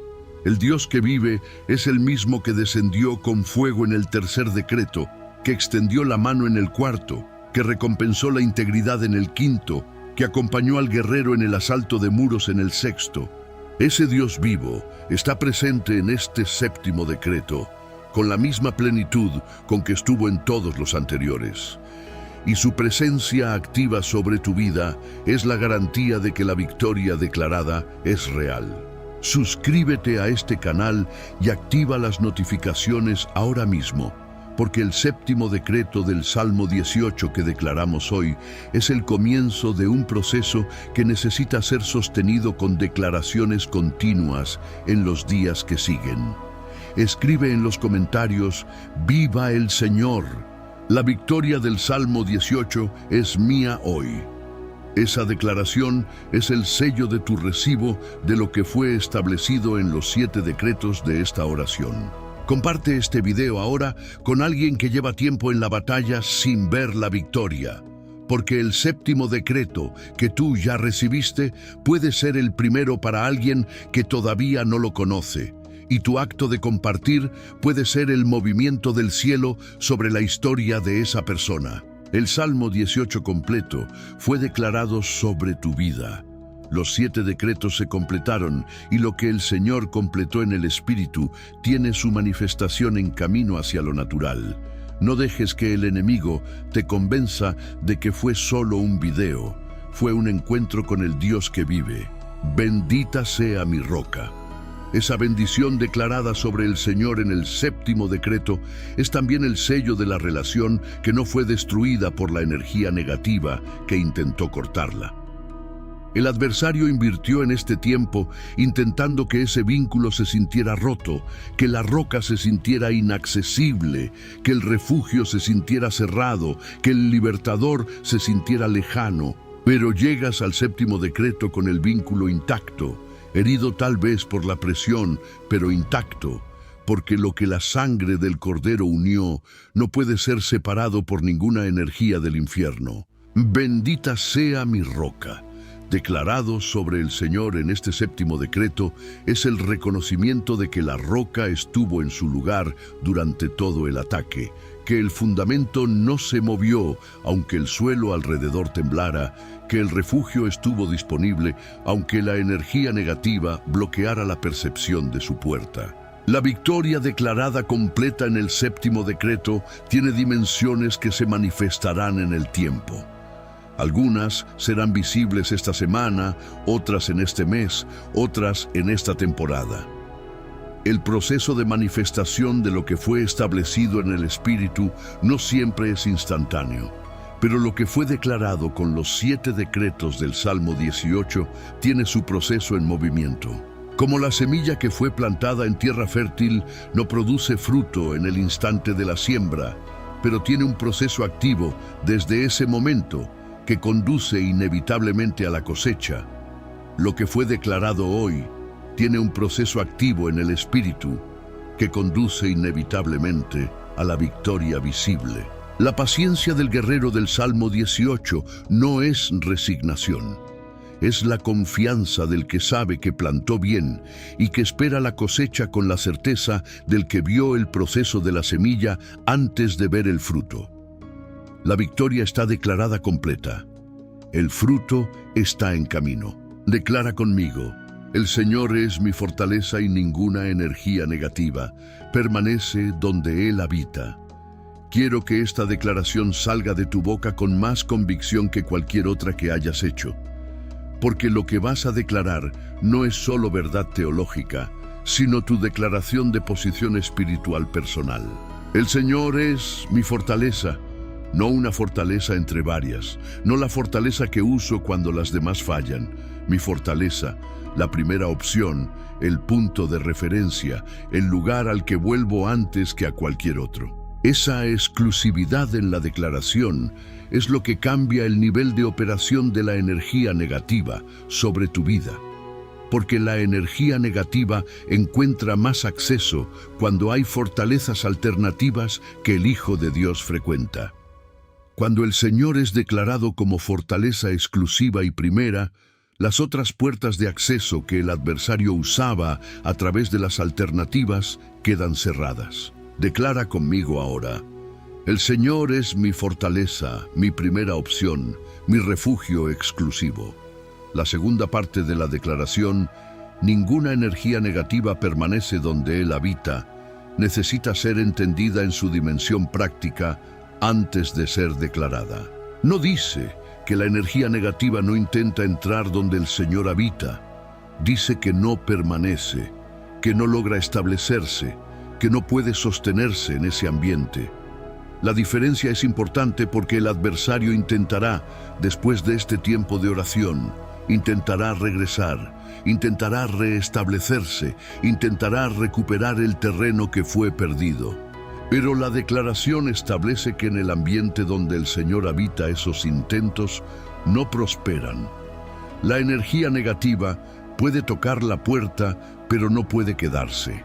Speaker 1: El Dios que vive es el mismo que descendió con fuego en el tercer decreto, que extendió la mano en el cuarto, que recompensó la integridad en el quinto, que acompañó al guerrero en el asalto de muros en el sexto. Ese Dios vivo está presente en este séptimo decreto, con la misma plenitud con que estuvo en todos los anteriores. Y su presencia activa sobre tu vida es la garantía de que la victoria declarada es real. Suscríbete a este canal y activa las notificaciones ahora mismo porque el séptimo decreto del Salmo 18 que declaramos hoy es el comienzo de un proceso que necesita ser sostenido con declaraciones continuas en los días que siguen. Escribe en los comentarios: ¡Viva el Señor! La victoria del Salmo 18 es mía hoy. Esa declaración es el sello de tu recibo de lo que fue establecido en los 7 decretos de esta oración. Comparte este video ahora con alguien que lleva tiempo en la batalla sin ver la victoria, porque el séptimo decreto que tú ya recibiste puede ser el primero para alguien que todavía no lo conoce, y tu acto de compartir puede ser el movimiento del cielo sobre la historia de esa persona. El Salmo 18 completo fue declarado sobre tu vida. Los 7 decretos se completaron y lo que el Señor completó en el Espíritu tiene su manifestación en camino hacia lo natural. No dejes que el enemigo te convenza de que fue solo un video. Fue un encuentro con el Dios que vive. Bendita sea mi roca. Esa bendición declarada sobre el Señor en el séptimo decreto es también el sello de la relación que no fue destruida por la energía negativa que intentó cortarla. El adversario invirtió en este tiempo intentando que ese vínculo se sintiera roto, que la roca se sintiera inaccesible, que el refugio se sintiera cerrado, que el libertador se sintiera lejano. Pero llegas al séptimo decreto con el vínculo intacto, herido tal vez por la presión, pero intacto, porque lo que la sangre del Cordero unió no puede ser separado por ninguna energía del infierno. Bendita sea mi roca. Declarado sobre el Señor en este séptimo decreto es el reconocimiento de que la roca estuvo en su lugar durante todo el ataque, que el fundamento no se movió aunque el suelo alrededor temblara, que el refugio estuvo disponible aunque la energía negativa bloqueara la percepción de su puerta. La victoria declarada completa en el séptimo decreto tiene dimensiones que se manifestarán en el tiempo. Algunas serán visibles esta semana, otras en este mes, otras en esta temporada. El proceso de manifestación de lo que fue establecido en el Espíritu no siempre es instantáneo, pero lo que fue declarado con los 7 decretos del Salmo 18 tiene su proceso en movimiento. Como la semilla que fue plantada en tierra fértil no produce fruto en el instante de la siembra, pero tiene un proceso activo desde ese momento que conduce inevitablemente a la cosecha. Lo que fue declarado hoy tiene un proceso activo en el Espíritu que conduce inevitablemente a la victoria visible. La paciencia del guerrero del Salmo 18 no es resignación. Es la confianza del que sabe que plantó bien y que espera la cosecha con la certeza del que vio el proceso de la semilla antes de ver el fruto. La victoria está declarada completa. El fruto está en camino. Declara conmigo: el Señor es mi fortaleza y ninguna energía negativa permanece donde Él habita. Quiero que esta declaración salga de tu boca con más convicción que cualquier otra que hayas hecho, porque lo que vas a declarar no es solo verdad teológica, sino tu declaración de posición espiritual personal. El Señor es mi fortaleza, no una fortaleza entre varias, no la fortaleza que uso cuando las demás fallan. Mi fortaleza, la primera opción, el punto de referencia, el lugar al que vuelvo antes que a cualquier otro. Esa exclusividad en la declaración es lo que cambia el nivel de operación de la energía negativa sobre tu vida. Porque la energía negativa encuentra más acceso cuando hay fortalezas alternativas que el Hijo de Dios frecuenta. Cuando el Señor es declarado como fortaleza exclusiva y primera, las otras puertas de acceso que el adversario usaba a través de las alternativas quedan cerradas. Declara conmigo ahora: el Señor es mi fortaleza, mi primera opción, mi refugio exclusivo. La segunda parte de la declaración: ninguna energía negativa permanece donde Él habita, necesita ser entendida en su dimensión práctica antes de ser declarada. No dice que la energía negativa no intenta entrar donde el Señor habita. Dice que no permanece, que no logra establecerse, que no puede sostenerse en ese ambiente. La diferencia es importante porque el adversario intentará, después de este tiempo de oración, intentará regresar, intentará restablecerse, intentará recuperar el terreno que fue perdido. Pero la declaración establece que en el ambiente donde el Señor habita esos intentos no prosperan. La energía negativa puede tocar la puerta, pero no puede quedarse,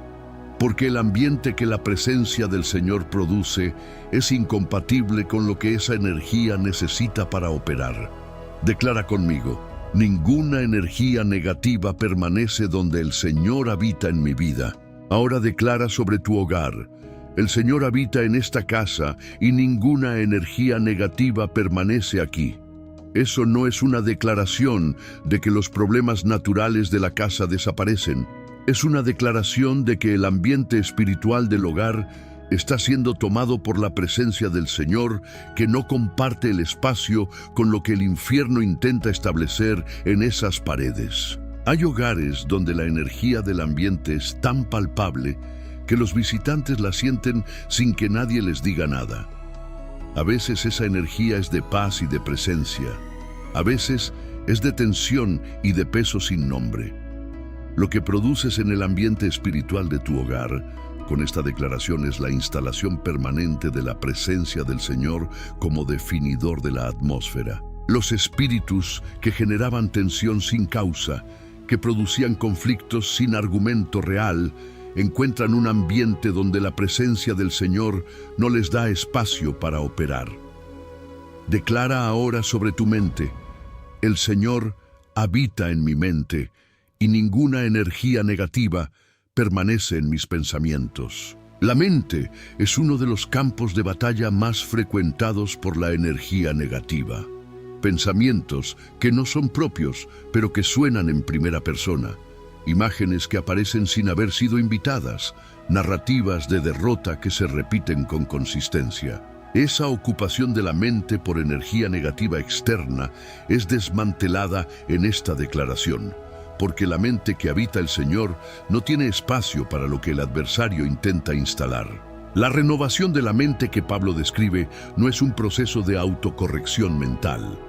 Speaker 1: porque el ambiente que la presencia del Señor produce es incompatible con lo que esa energía necesita para operar. Declara conmigo: ninguna energía negativa permanece donde el Señor habita en mi vida. Ahora declara sobre tu hogar: el Señor habita en esta casa y ninguna energía negativa permanece aquí. Eso no es una declaración de que los problemas naturales de la casa desaparecen. Es una declaración de que el ambiente espiritual del hogar está siendo tomado por la presencia del Señor, que no comparte el espacio con lo que el infierno intenta establecer en esas paredes. Hay hogares donde la energía del ambiente es tan palpable que los visitantes la sienten sin que nadie les diga nada. A veces esa energía es de paz y de presencia. A veces es de tensión y de peso sin nombre. Lo que produces en el ambiente espiritual de tu hogar con esta declaración es la instalación permanente de la presencia del Señor como definidor de la atmósfera. Los espíritus que generaban tensión sin causa, que producían conflictos sin argumento real, encuentran un ambiente donde la presencia del Señor no les da espacio para operar. Declara ahora sobre tu mente: el Señor habita en mi mente y ninguna energía negativa permanece en mis pensamientos. La mente es uno de los campos de batalla más frecuentados por la energía negativa. Pensamientos que no son propios, pero que suenan en primera persona. Imágenes que aparecen sin haber sido invitadas. Narrativas de derrota que se repiten con consistencia. Esa ocupación de la mente por energía negativa externa es desmantelada en esta declaración, porque la mente que habita el Señor no tiene espacio para lo que el adversario intenta instalar. La renovación de la mente que Pablo describe no es un proceso de autocorrección mental.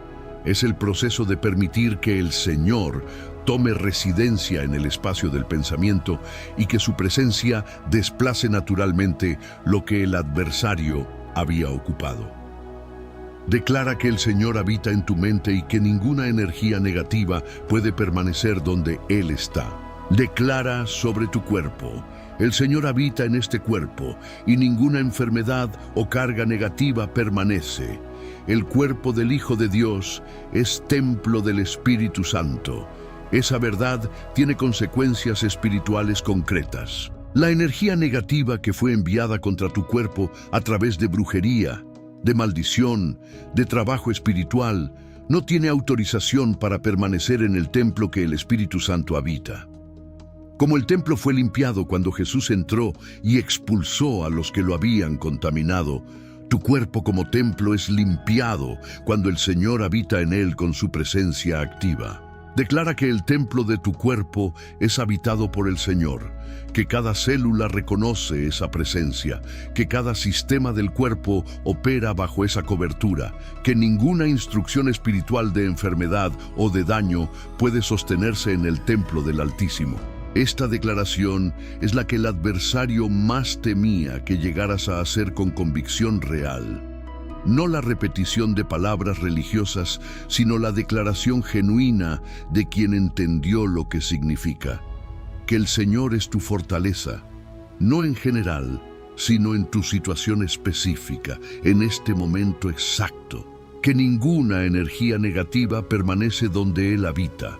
Speaker 1: Es el proceso de permitir que el Señor tome residencia en el espacio del pensamiento y que su presencia desplace naturalmente lo que el adversario había ocupado. Declara que el Señor habita en tu mente y que ninguna energía negativa puede permanecer donde Él está. Declara sobre tu cuerpo: el Señor habita en este cuerpo y ninguna enfermedad o carga negativa permanece. El cuerpo del Hijo de Dios es templo del Espíritu Santo. Esa verdad tiene consecuencias espirituales concretas. La energía negativa que fue enviada contra tu cuerpo a través de brujería, de maldición, de trabajo espiritual, no tiene autorización para permanecer en el templo que el Espíritu Santo habita. Como el templo fue limpiado cuando Jesús entró y expulsó a los que lo habían contaminado, tu cuerpo como templo es limpiado cuando el Señor habita en él con su presencia activa. Declara que el templo de tu cuerpo es habitado por el Señor, que cada célula reconoce esa presencia, que cada sistema del cuerpo opera bajo esa cobertura, que ninguna instrucción espiritual de enfermedad o de daño puede sostenerse en el templo del Altísimo. Esta declaración es la que el adversario más temía que llegaras a hacer con convicción real. No la repetición de palabras religiosas, sino la declaración genuina de quien entendió lo que significa. Que el Señor es tu fortaleza, no en general, sino en tu situación específica, en este momento exacto. Que ninguna energía negativa permanece donde Él habita,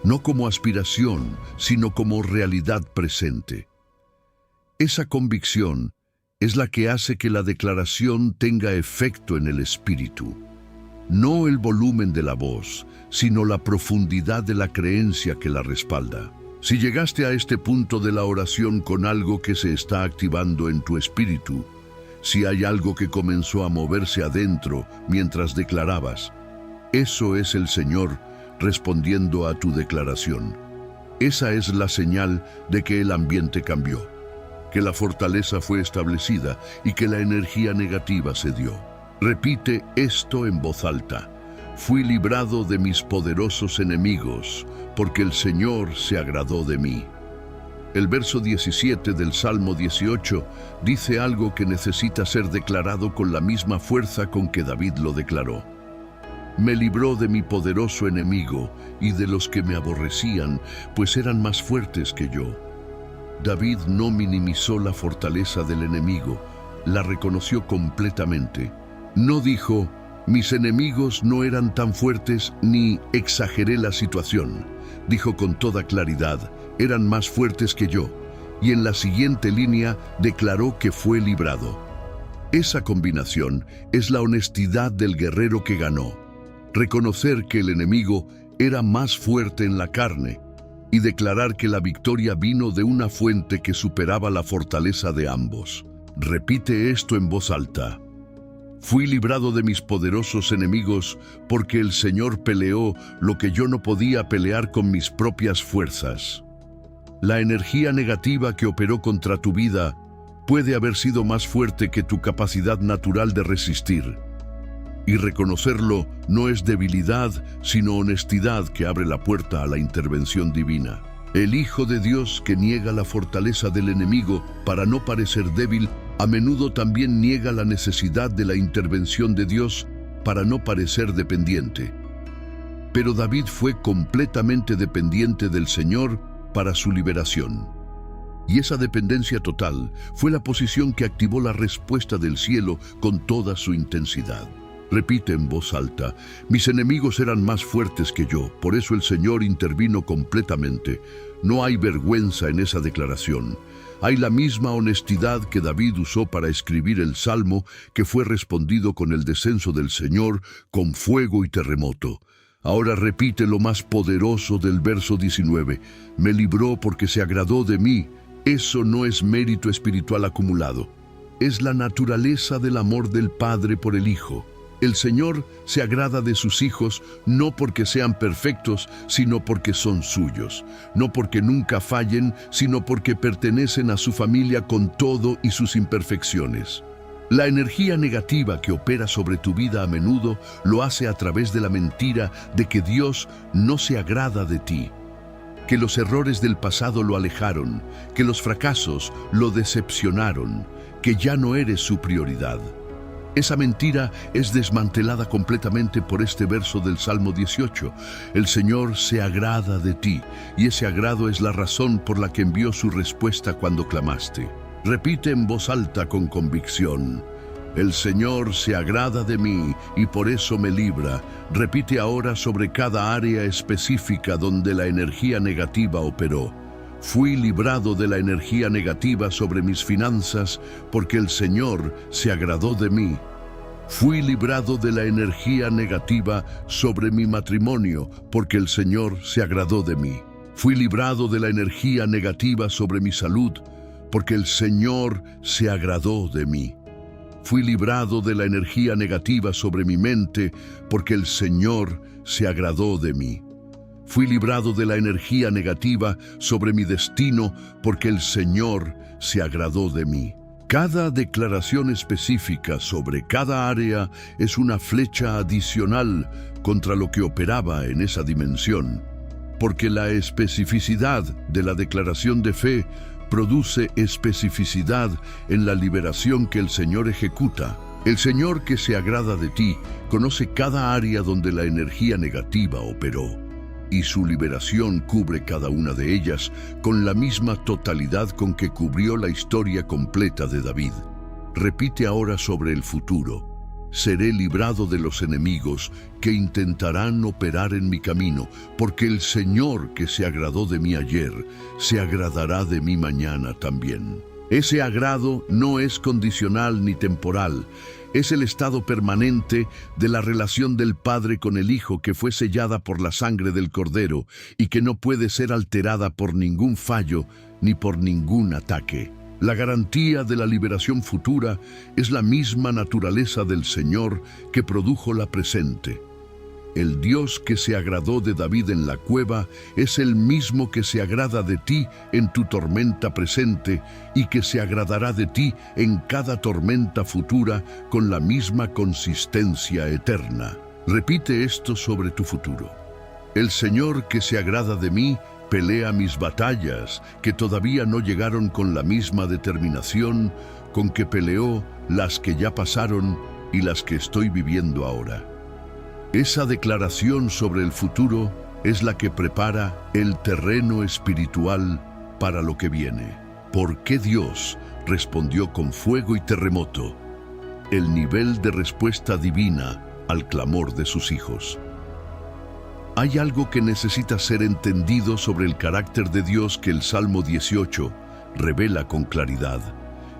Speaker 1: no como aspiración, sino como realidad presente. Esa convicción es la que hace que la declaración tenga efecto en el espíritu. No el volumen de la voz, sino la profundidad de la creencia que la respalda. Si llegaste a este punto de la oración con algo que se está activando en tu espíritu, si hay algo que comenzó a moverse adentro mientras declarabas, eso es el Señor respondiendo a tu declaración. Esa es la señal de que el ambiente cambió. que la fortaleza fue establecida y que la energía negativa cedió. Repite esto en voz alta. Fui librado de mis poderosos enemigos, porque el Señor se agradó de mí. El verso 17 del Salmo 18 dice algo que necesita ser declarado con la misma fuerza con que David lo declaró. Me libró de mi poderoso enemigo y de los que me aborrecían, pues eran más fuertes que yo. David no minimizó la fortaleza del enemigo, la reconoció completamente. No dijo, mis enemigos no eran tan fuertes, ni exageré la situación. Dijo con toda claridad, eran más fuertes que yo, y en la siguiente línea declaró que fue librado. Esa combinación es la honestidad del guerrero que ganó. Reconocer que el enemigo era más fuerte en la carne y declarar que la victoria vino de una fuente que superaba la fortaleza de ambos. Repite esto en voz alta. Fui librado de mis poderosos enemigos porque el Señor peleó lo que yo no podía pelear con mis propias fuerzas. La energía negativa que operó contra tu vida puede haber sido más fuerte que tu capacidad natural de resistir. Y reconocerlo no es debilidad, sino honestidad que abre la puerta a la intervención divina. El Hijo de Dios que niega la fortaleza del enemigo para no parecer débil, a menudo también niega la necesidad de la intervención de Dios para no parecer dependiente. Pero David fue completamente dependiente del Señor para su liberación. Y esa dependencia total fue la posición que activó la respuesta del cielo con toda su intensidad. Repite en voz alta, mis enemigos eran más fuertes que yo, por eso el Señor intervino completamente. No hay vergüenza en esa declaración. Hay la misma honestidad que David usó para escribir el Salmo, que fue respondido con el descenso del Señor, con fuego y terremoto. Ahora repite lo más poderoso del verso 19. Me libró porque se agradó de mí. Eso no es mérito espiritual acumulado. Es la naturaleza del amor del Padre por el Hijo. El Señor se agrada de sus hijos no porque sean perfectos, sino porque son suyos. No porque nunca fallen, sino porque pertenecen a su familia con todo y sus imperfecciones. La energía negativa que opera sobre tu vida a menudo lo hace a través de la mentira de que Dios no se agrada de ti, que los errores del pasado lo alejaron, que los fracasos lo decepcionaron, que ya no eres su prioridad. Esa mentira es desmantelada completamente por este verso del Salmo 18. El Señor se agrada de ti, y ese agrado es la razón por la que envió su respuesta cuando clamaste. Repite en voz alta con convicción. El Señor se agrada de mí y por eso me libra. Repite ahora sobre cada área específica donde la energía negativa operó. Fui librado de la energía negativa sobre mis finanzas porque el Señor se agradó de mí. Fui librado de la energía negativa sobre mi matrimonio porque el Señor se agradó de mí. Fui librado de la energía negativa sobre mi salud porque el Señor se agradó de mí. Fui librado de la energía negativa sobre mi mente porque el Señor se agradó de mí. Fui librado de la energía negativa sobre mi destino porque el Señor se agradó de mí. Cada declaración específica sobre cada área es una flecha adicional contra lo que operaba en esa dimensión, porque la especificidad de la declaración de fe produce especificidad en la liberación que el Señor ejecuta. El Señor que se agrada de ti conoce cada área donde la energía negativa operó, y su liberación cubre cada una de ellas con la misma totalidad con que cubrió la historia completa de David. Repite ahora sobre el futuro. Seré librado de los enemigos que intentarán operar en mi camino, porque el Señor que se agradó de mí ayer, se agradará de mí mañana también. Ese agrado no es condicional ni temporal. Es el estado permanente de la relación del Padre con el Hijo que fue sellada por la sangre del Cordero y que no puede ser alterada por ningún fallo ni por ningún ataque. La garantía de la liberación futura es la misma naturaleza del Señor que produjo la presente. El Dios que se agradó de David en la cueva es el mismo que se agrada de ti en tu tormenta presente y que se agradará de ti en cada tormenta futura con la misma consistencia eterna. Repite esto sobre tu futuro. El Señor que se agrada de mí pelea mis batallas, que todavía no llegaron con la misma determinación con que peleó las que ya pasaron y las que estoy viviendo ahora. Esa declaración sobre el futuro es la que prepara el terreno espiritual para lo que viene. ¿Por qué Dios respondió con fuego y terremoto? El nivel de respuesta divina al clamor de sus hijos. Hay algo que necesita ser entendido sobre el carácter de Dios que el Salmo 18 revela con claridad,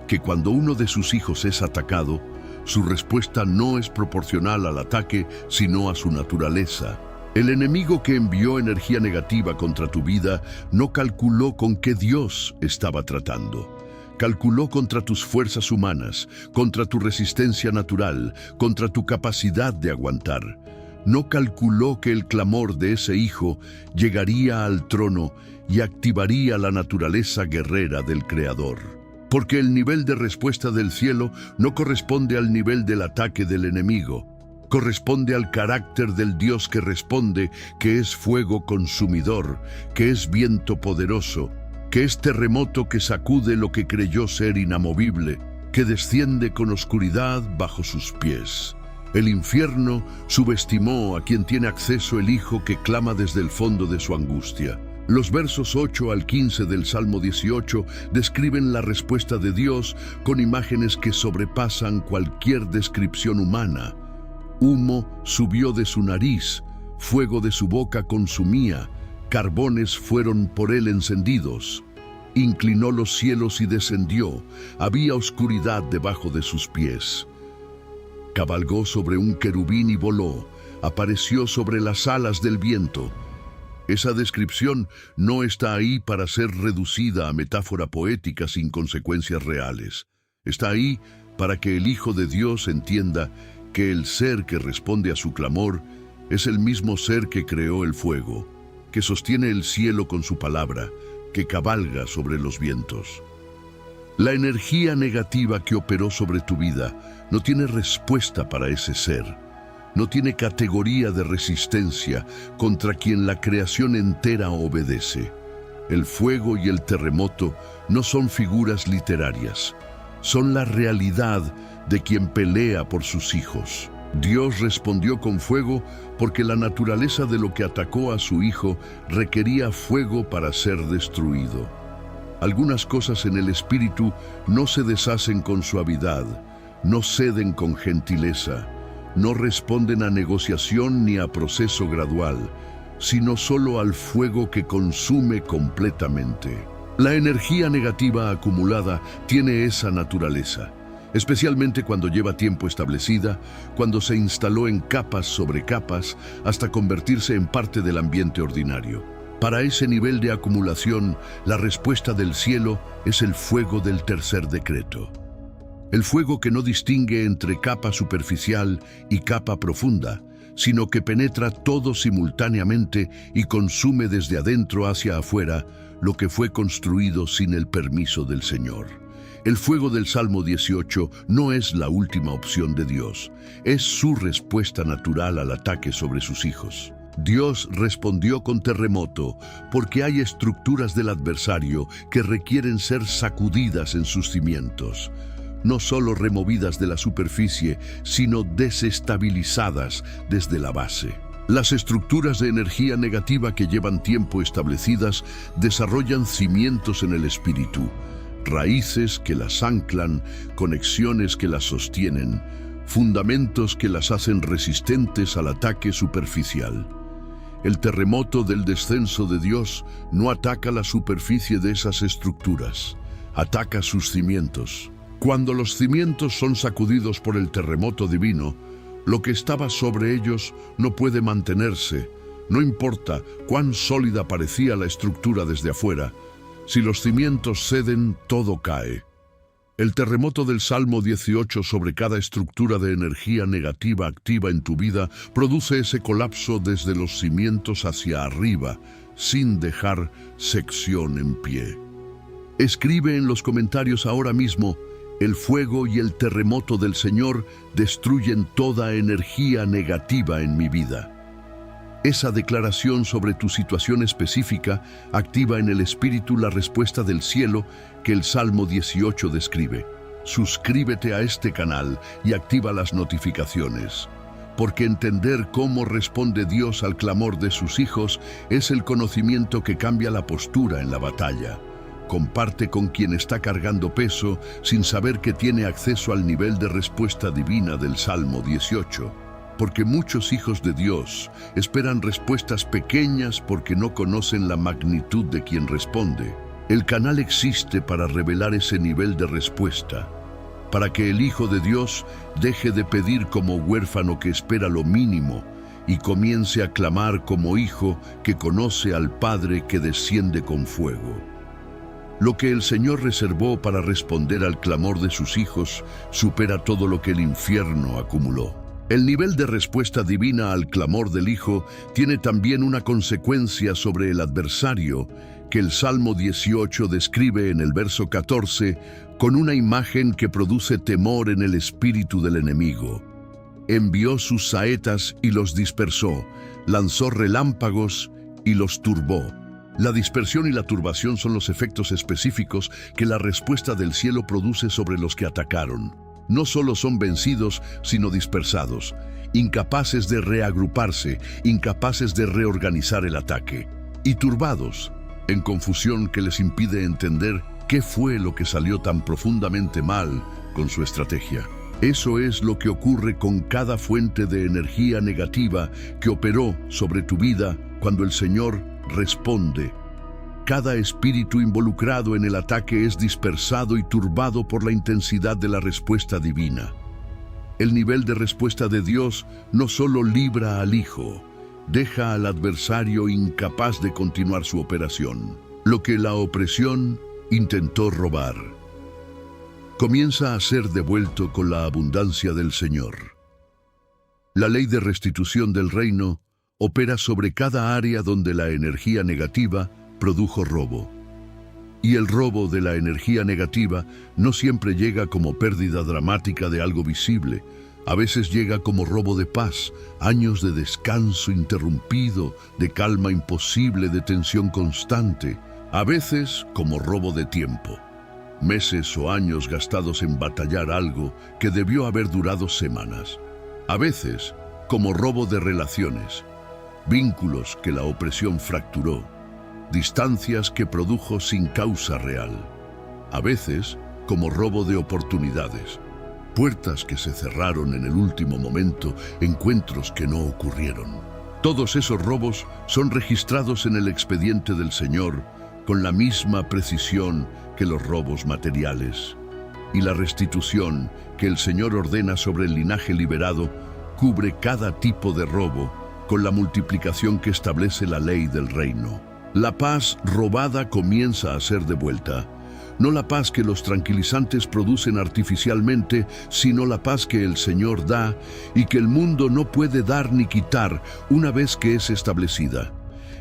Speaker 1: que cuando uno de sus hijos es atacado, su respuesta no es proporcional al ataque, sino a su naturaleza. El enemigo que envió energía negativa contra tu vida no calculó con qué Dios estaba tratando. Calculó contra tus fuerzas humanas, contra tu resistencia natural, contra tu capacidad de aguantar. No calculó que el clamor de ese hijo llegaría al trono y activaría la naturaleza guerrera del Creador. Porque el nivel de respuesta del cielo no corresponde al nivel del ataque del enemigo. Corresponde al carácter del Dios que responde, que es fuego consumidor, que es viento poderoso, que es terremoto que sacude lo que creyó ser inamovible, que desciende con oscuridad bajo sus pies. El infierno subestimó a quien tiene acceso el Hijo que clama desde el fondo de su angustia. Los versos 8 al 15 del Salmo 18 describen la respuesta de Dios con imágenes que sobrepasan cualquier descripción humana. Humo subió de su nariz, fuego de su boca consumía, carbones fueron por él encendidos. Inclinó los cielos y descendió, había oscuridad debajo de sus pies. Cabalgó sobre un querubín y voló, apareció sobre las alas del viento. Esa descripción no está ahí para ser reducida a metáfora poética sin consecuencias reales. Está ahí para que el Hijo de Dios entienda que el ser que responde a su clamor es el mismo ser que creó el fuego, que sostiene el cielo con su palabra, que cabalga sobre los vientos. La energía negativa que operó sobre tu vida no tiene respuesta para ese ser. No tiene categoría de resistencia contra quien la creación entera obedece. El fuego y el terremoto no son figuras literarias, son la realidad de quien pelea por sus hijos. Dios respondió con fuego porque la naturaleza de lo que atacó a su hijo requería fuego para ser destruido. Algunas cosas en el espíritu no se deshacen con suavidad, no ceden con gentileza, no responden a negociación ni a proceso gradual, sino solo al fuego que consume completamente. La energía negativa acumulada tiene esa naturaleza, especialmente cuando lleva tiempo establecida, cuando se instaló en capas sobre capas hasta convertirse en parte del ambiente ordinario. Para ese nivel de acumulación, la respuesta del cielo es el fuego del tercer decreto. El fuego que no distingue entre capa superficial y capa profunda, sino que penetra todo simultáneamente y consume desde adentro hacia afuera lo que fue construido sin el permiso del Señor. El fuego del Salmo 18 no es la última opción de Dios, es su respuesta natural al ataque sobre sus hijos. Dios respondió con terremoto porque hay estructuras del adversario que requieren ser sacudidas en sus cimientos. No solo removidas de la superficie, sino desestabilizadas desde la base. Las estructuras de energía negativa que llevan tiempo establecidas desarrollan cimientos en el espíritu, raíces que las anclan, conexiones que las sostienen, fundamentos que las hacen resistentes al ataque superficial. El terremoto del descenso de Dios no ataca la superficie de esas estructuras, ataca sus cimientos. Cuando los cimientos son sacudidos por el terremoto divino, lo que estaba sobre ellos no puede mantenerse, no importa cuán sólida parecía la estructura desde afuera. Si los cimientos ceden, todo cae. El terremoto del Salmo 18 sobre cada estructura de energía negativa activa en tu vida produce ese colapso desde los cimientos hacia arriba, sin dejar sección en pie. Escribe en los comentarios ahora mismo: el fuego y el terremoto del Señor destruyen toda energía negativa en mi vida. Esa declaración sobre tu situación específica activa en el espíritu la respuesta del cielo que el Salmo 18 describe. Suscríbete a este canal y activa las notificaciones, porque entender cómo responde Dios al clamor de sus hijos es el conocimiento que cambia la postura en la batalla. Comparte con quien está cargando peso sin saber que tiene acceso al nivel de respuesta divina del Salmo 18. Porque muchos hijos de Dios esperan respuestas pequeñas porque no conocen la magnitud de quien responde. El canal existe para revelar ese nivel de respuesta, para que el Hijo de Dios deje de pedir como huérfano que espera lo mínimo y comience a clamar como hijo que conoce al Padre que desciende con fuego. Lo que el Señor reservó para responder al clamor de sus hijos supera todo lo que el infierno acumuló. El nivel de respuesta divina al clamor del Hijo tiene también una consecuencia sobre el adversario que el Salmo 18 describe en el verso 14 con una imagen que produce temor en el espíritu del enemigo. Envió sus saetas y los dispersó, lanzó relámpagos y los turbó. La dispersión y la turbación son los efectos específicos que la respuesta del cielo produce sobre los que atacaron. No solo son vencidos, sino dispersados, incapaces de reagruparse, incapaces de reorganizar el ataque, y turbados, en confusión que les impide entender qué fue lo que salió tan profundamente mal con su estrategia. Eso es lo que ocurre con cada fuente de energía negativa que operó sobre tu vida cuando el Señor responde. Cada espíritu involucrado en el ataque es dispersado y turbado por la intensidad de la respuesta divina. El nivel de respuesta de Dios no solo libra al Hijo, deja al adversario incapaz de continuar su operación. Lo que la opresión intentó robar comienza a ser devuelto con la abundancia del Señor. La ley de restitución del reino opera sobre cada área donde la energía negativa produjo robo. Y el robo de la energía negativa no siempre llega como pérdida dramática de algo visible. A veces llega como robo de paz, años de descanso interrumpido, de calma imposible, de tensión constante. A veces como robo de tiempo, meses o años gastados en batallar algo que debió haber durado semanas. A veces como robo de relaciones, vínculos que la opresión fracturó, distancias que produjo sin causa real. A veces como robo de oportunidades, puertas que se cerraron en el último momento, encuentros que no ocurrieron. Todos esos robos son registrados en el expediente del Señor con la misma precisión que los robos materiales. Y la restitución que el Señor ordena sobre el linaje liberado cubre cada tipo de robo con la multiplicación que establece la ley del reino. La paz robada comienza a ser devuelta. No la paz que los tranquilizantes producen artificialmente, sino la paz que el Señor da y que el mundo no puede dar ni quitar una vez que es establecida.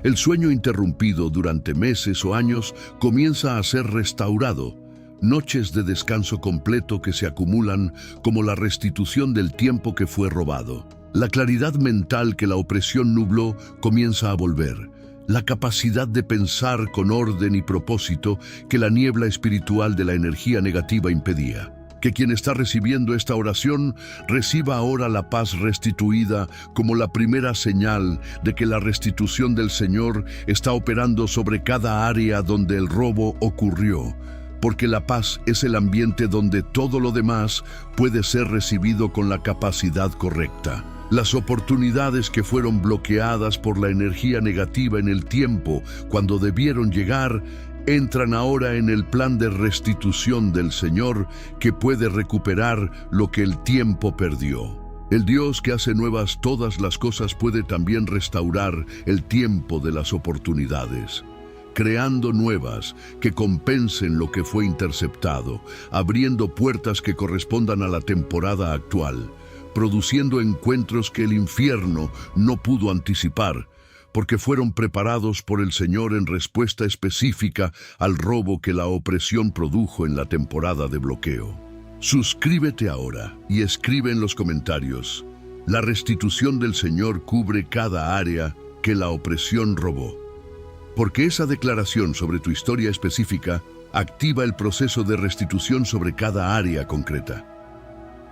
Speaker 1: El sueño interrumpido durante meses o años comienza a ser restaurado. Noches de descanso completo que se acumulan como la restitución del tiempo que fue robado. La claridad mental que la opresión nubló comienza a volver. La capacidad de pensar con orden y propósito que la niebla espiritual de la energía negativa impedía. Que quien está recibiendo esta oración reciba ahora la paz restituida como la primera señal de que la restitución del Señor está operando sobre cada área donde el robo ocurrió. Porque la paz es el ambiente donde todo lo demás puede ser recibido con la capacidad correcta. Las oportunidades que fueron bloqueadas por la energía negativa en el tiempo, cuando debieron llegar, entran ahora en el plan de restitución del Señor que puede recuperar lo que el tiempo perdió. El Dios que hace nuevas todas las cosas puede también restaurar el tiempo de las oportunidades. creando nuevas que compensen lo que fue interceptado, abriendo puertas que correspondan a la temporada actual, produciendo encuentros que el infierno no pudo anticipar, porque fueron preparados por el Señor en respuesta específica al robo que la opresión produjo en la temporada de bloqueo. Suscríbete ahora y escribe en los comentarios: la restitución del Señor cubre cada área que la opresión robó. Porque esa declaración sobre tu historia específica activa el proceso de restitución sobre cada área concreta.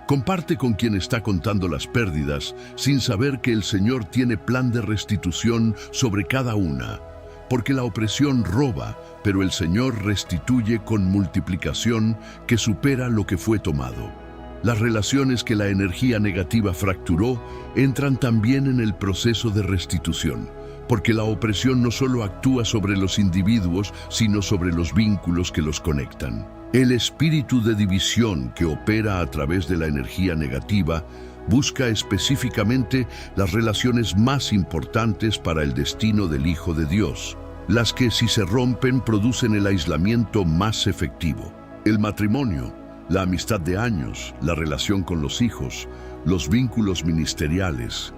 Speaker 1: Comparte con quien está contando las pérdidas sin saber que el Señor tiene plan de restitución sobre cada una, porque la opresión roba, pero el Señor restituye con multiplicación que supera lo que fue tomado. Las relaciones que la energía negativa fracturó entran también en el proceso de restitución, porque la opresión no solo actúa sobre los individuos, sino sobre los vínculos que los conectan. El espíritu de división que opera a través de la energía negativa busca específicamente las relaciones más importantes para el destino del Hijo de Dios, las que, si se rompen, producen el aislamiento más efectivo. El matrimonio, la amistad de años, la relación con los hijos, los vínculos ministeriales.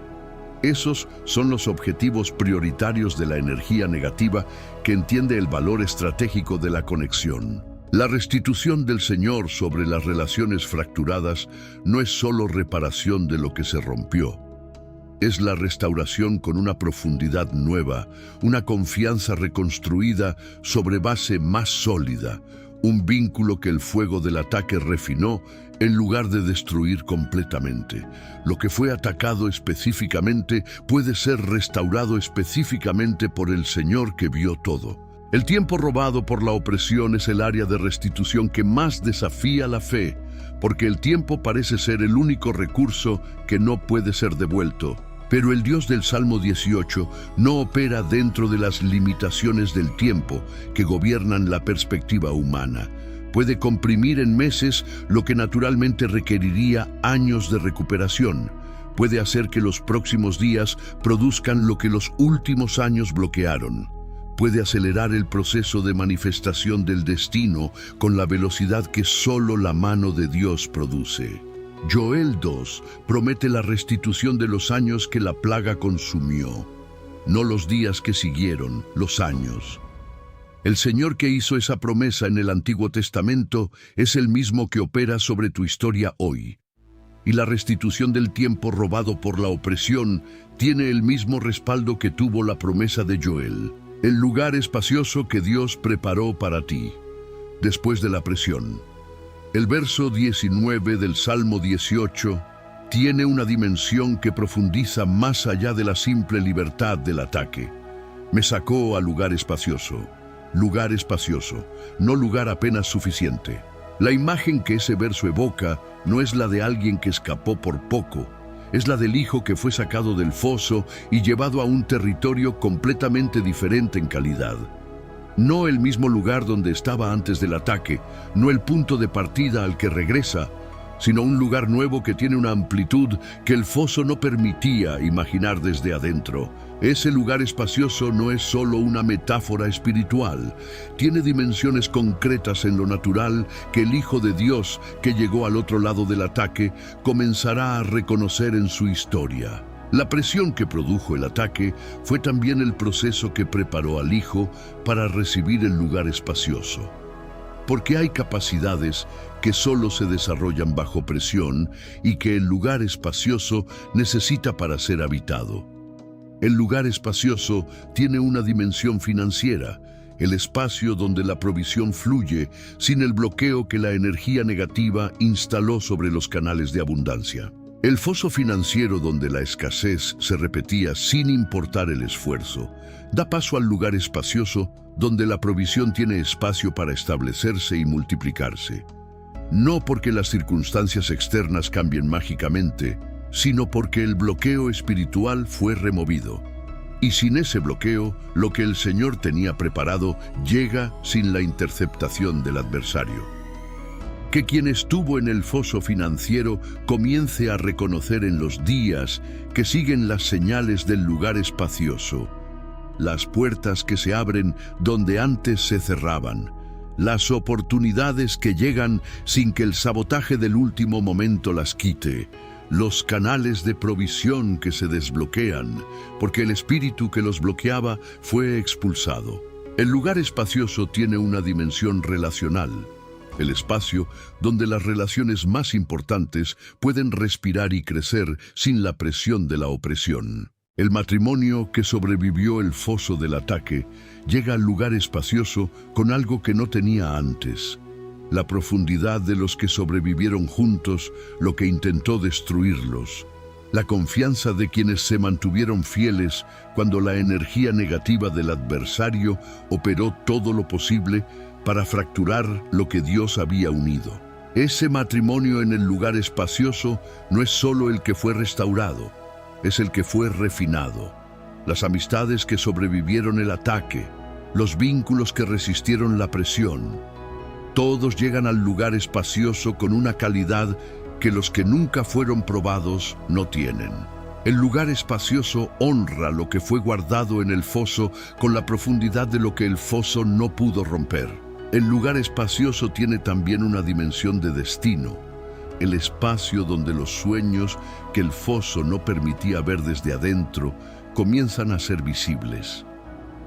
Speaker 1: Esos son los objetivos prioritarios de la energía negativa que entiende el valor estratégico de la conexión. La restitución del Señor sobre las relaciones fracturadas no es solo reparación de lo que se rompió. Es la restauración con una profundidad nueva, una confianza reconstruida sobre base más sólida, un vínculo que el fuego del ataque refinó en lugar de destruir completamente. Lo que fue atacado específicamente puede ser restaurado específicamente por el Señor que vio todo. El tiempo robado por la opresión es el área de restitución que más desafía la fe, porque el tiempo parece ser el único recurso que no puede ser devuelto. Pero el Dios del Salmo 18 no opera dentro de las limitaciones del tiempo que gobiernan la perspectiva humana. Puede comprimir en meses lo que naturalmente requeriría años de recuperación. Puede hacer que los próximos días produzcan lo que los últimos años bloquearon. Puede acelerar el proceso de manifestación del destino con la velocidad que solo la mano de Dios produce. Joel 2 promete la restitución de los años que la plaga consumió, no los días que siguieron, los años. El Señor que hizo esa promesa en el Antiguo Testamento es el mismo que opera sobre tu historia hoy. Y la restitución del tiempo robado por la opresión tiene el mismo respaldo que tuvo la promesa de Joel. El lugar espacioso que Dios preparó para ti, después de la presión. El verso 19 del Salmo 18 tiene una dimensión que profundiza más allá de la simple libertad del ataque. Me sacó a lugar espacioso, no lugar apenas suficiente. La imagen que ese verso evoca no es la de alguien que escapó por poco, es la del Hijo que fue sacado del foso y llevado a un territorio completamente diferente en calidad. No el mismo lugar donde estaba antes del ataque, no el punto de partida al que regresa, sino un lugar nuevo que tiene una amplitud que el foso no permitía imaginar desde adentro. Ese lugar espacioso no es solo una metáfora espiritual, tiene dimensiones concretas en lo natural que el Hijo de Dios, que llegó al otro lado del ataque, comenzará a reconocer en su historia. La presión que produjo el ataque fue también el proceso que preparó al Hijo para recibir el lugar espacioso. Porque hay capacidades que solo se desarrollan bajo presión y que el lugar espacioso necesita para ser habitado. El lugar espacioso tiene una dimensión financiera, el espacio donde la provisión fluye sin el bloqueo que la energía negativa instaló sobre los canales de abundancia. El foso financiero donde la escasez se repetía sin importar el esfuerzo, da paso al lugar espacioso donde la provisión tiene espacio para establecerse y multiplicarse. No porque las circunstancias externas cambien mágicamente, sino porque el bloqueo espiritual fue removido. Y sin ese bloqueo, lo que el Señor tenía preparado llega sin la interceptación del adversario. Que quien estuvo en el foso financiero comience a reconocer en los días que siguen las señales del lugar espacioso. las puertas que se abren donde antes se cerraban, las oportunidades que llegan sin que el sabotaje del último momento las quite, los canales de provisión que se desbloquean, porque el espíritu que los bloqueaba fue expulsado. El lugar espacioso tiene una dimensión relacional, el espacio donde las relaciones más importantes pueden respirar y crecer sin la presión de la opresión. El matrimonio que sobrevivió el foso del ataque llega al lugar espacioso con algo que no tenía antes: la profundidad de los que sobrevivieron juntos lo que intentó destruirlos, la confianza de quienes se mantuvieron fieles cuando la energía negativa del adversario operó todo lo posible para fracturar lo que Dios había unido. Ese matrimonio en el lugar espacioso no es solo el que fue restaurado, es el que fue refinado. Las amistades que sobrevivieron el ataque, los vínculos que resistieron la presión, todos llegan al lugar espacioso con una calidad que los que nunca fueron probados no tienen. El lugar espacioso honra lo que fue guardado en el foso con la profundidad de lo que el foso no pudo romper. El lugar espacioso tiene también una dimensión de destino, el espacio donde los sueños que el foso no permitía ver desde adentro comienzan a ser visibles.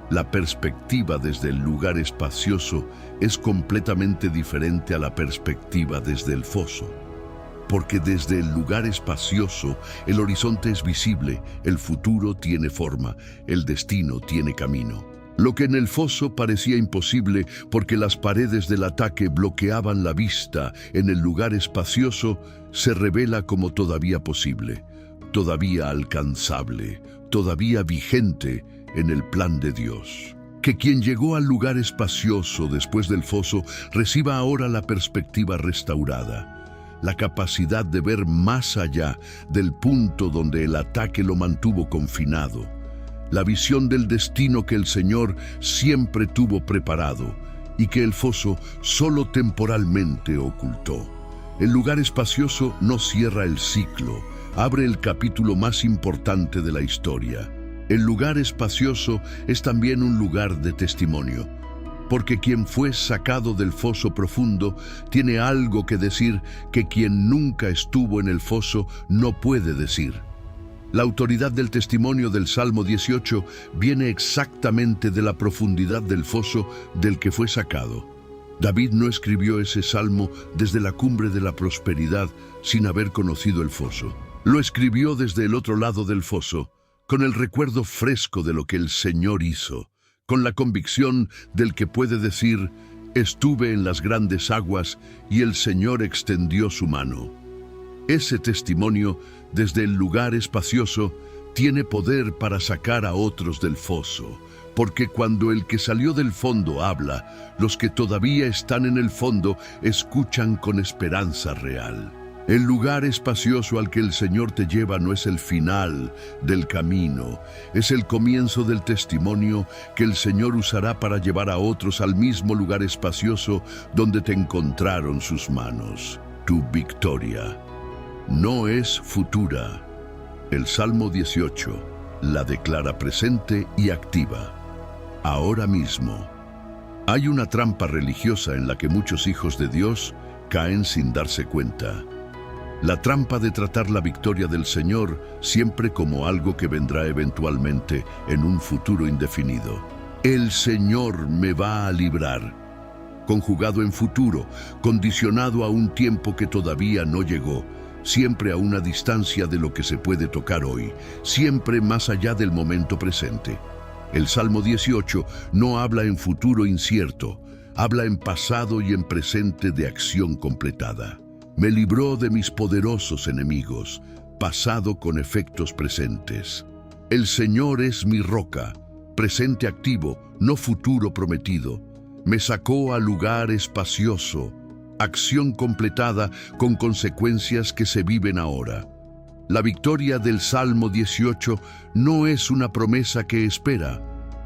Speaker 1: La perspectiva desde el lugar espacioso es completamente diferente a la perspectiva desde el foso. Porque desde el lugar espacioso el horizonte es visible, el futuro tiene forma, el destino tiene camino. Lo que en el foso parecía imposible porque las paredes del ataque bloqueaban la vista, en el lugar espacioso se revela como todavía posible, todavía alcanzable, todavía vigente en el plan de Dios. Que quien llegó al lugar espacioso después del foso reciba ahora la perspectiva restaurada, la capacidad de ver más allá del punto donde el ataque lo mantuvo confinado, la visión del destino que el Señor siempre tuvo preparado y que el foso solo temporalmente ocultó. El lugar espacioso no cierra el ciclo, abre el capítulo más importante de la historia. El lugar espacioso es también un lugar de testimonio, porque quien fue sacado del foso profundo tiene algo que decir que quien nunca estuvo en el foso no puede decir. La autoridad del testimonio del Salmo 18 viene exactamente de la profundidad del foso del que fue sacado. David no escribió ese salmo desde la cumbre de la prosperidad sin haber conocido el foso. Lo escribió desde el otro lado del foso, con el recuerdo fresco de lo que el Señor hizo, con la convicción del que puede decir: estuve en las grandes aguas y el Señor extendió su mano. Ese testimonio, desde el lugar espacioso, tiene poder para sacar a otros del foso, porque cuando el que salió del fondo habla, los que todavía están en el fondo escuchan con esperanza real. El lugar espacioso al que el Señor te lleva no es el final del camino, es el comienzo del testimonio que el Señor usará para llevar a otros al mismo lugar espacioso donde te encontraron sus manos. Tu victoria no es futura. El Salmo 18 la declara presente y activa. Ahora mismo. Hay una trampa religiosa en la que muchos hijos de Dios caen sin darse cuenta. La trampa de tratar la victoria del Señor siempre como algo que vendrá eventualmente en un futuro indefinido. El Señor me va a librar. Conjugado en futuro, condicionado a un tiempo que todavía no llegó, siempre a una distancia de lo que se puede tocar hoy, siempre más allá del momento presente. El Salmo 18 no habla en futuro incierto, habla en pasado y en presente de acción completada. Me libró de mis poderosos enemigos, pasado con efectos presentes. El Señor es mi roca, presente activo, no futuro prometido. Me sacó a lugar espacioso, acción completada con consecuencias que se viven ahora. La victoria del Salmo 18 no es una promesa que espera,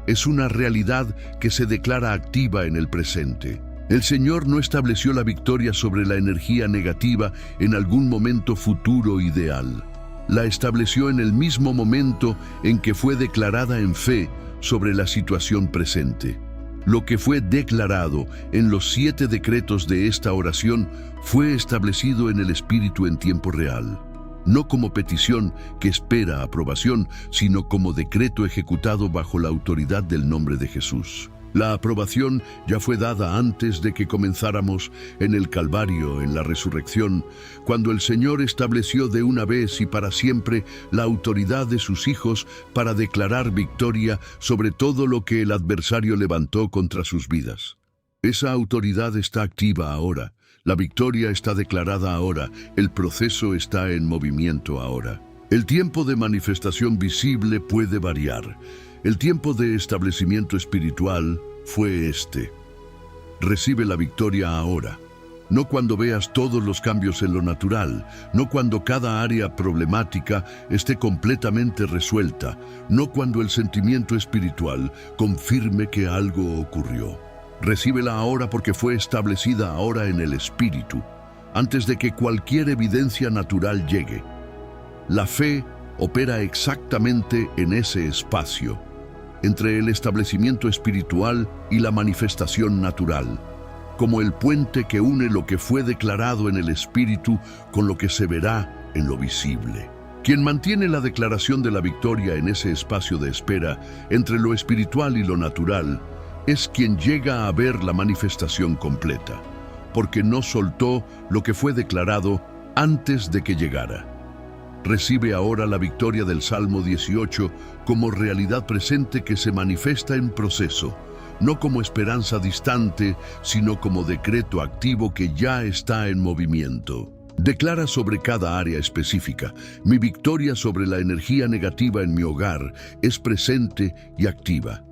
Speaker 1: es una realidad que se declara activa en el presente. El Señor no estableció la victoria sobre la energía negativa en algún momento futuro ideal. La estableció en el mismo momento en que fue declarada en fe sobre la situación presente. Lo que fue declarado en los 7 decretos de esta oración fue establecido en el Espíritu en tiempo real, no como petición que espera aprobación, sino como decreto ejecutado bajo la autoridad del nombre de Jesús. La aprobación ya fue dada antes de que comenzáramos en el Calvario, en la resurrección, cuando el Señor estableció de una vez y para siempre la autoridad de sus hijos para declarar victoria sobre todo lo que el adversario levantó contra sus vidas. Esa autoridad está activa ahora, la victoria está declarada ahora, el proceso está en movimiento ahora. El tiempo de manifestación visible puede variar. El tiempo de establecimiento espiritual fue este. Recibe la victoria ahora, no cuando veas todos los cambios en lo natural, no cuando cada área problemática esté completamente resuelta, no cuando el sentimiento espiritual confirme que algo ocurrió. Recíbela ahora porque fue establecida ahora en el Espíritu, antes de que cualquier evidencia natural llegue. La fe opera exactamente en ese espacio, entre el establecimiento espiritual y la manifestación natural, como el puente que une lo que fue declarado en el Espíritu con lo que se verá en lo visible. Quien mantiene la declaración de la victoria en ese espacio de espera entre lo espiritual y lo natural es quien llega a ver la manifestación completa, porque no soltó lo que fue declarado antes de que llegara. Recibe ahora la victoria del Salmo 18 como realidad presente que se manifiesta en proceso, no como esperanza distante, sino como decreto activo que ya está en movimiento. Declara sobre cada área específica: mi victoria sobre la energía negativa en mi hogar es presente y activa.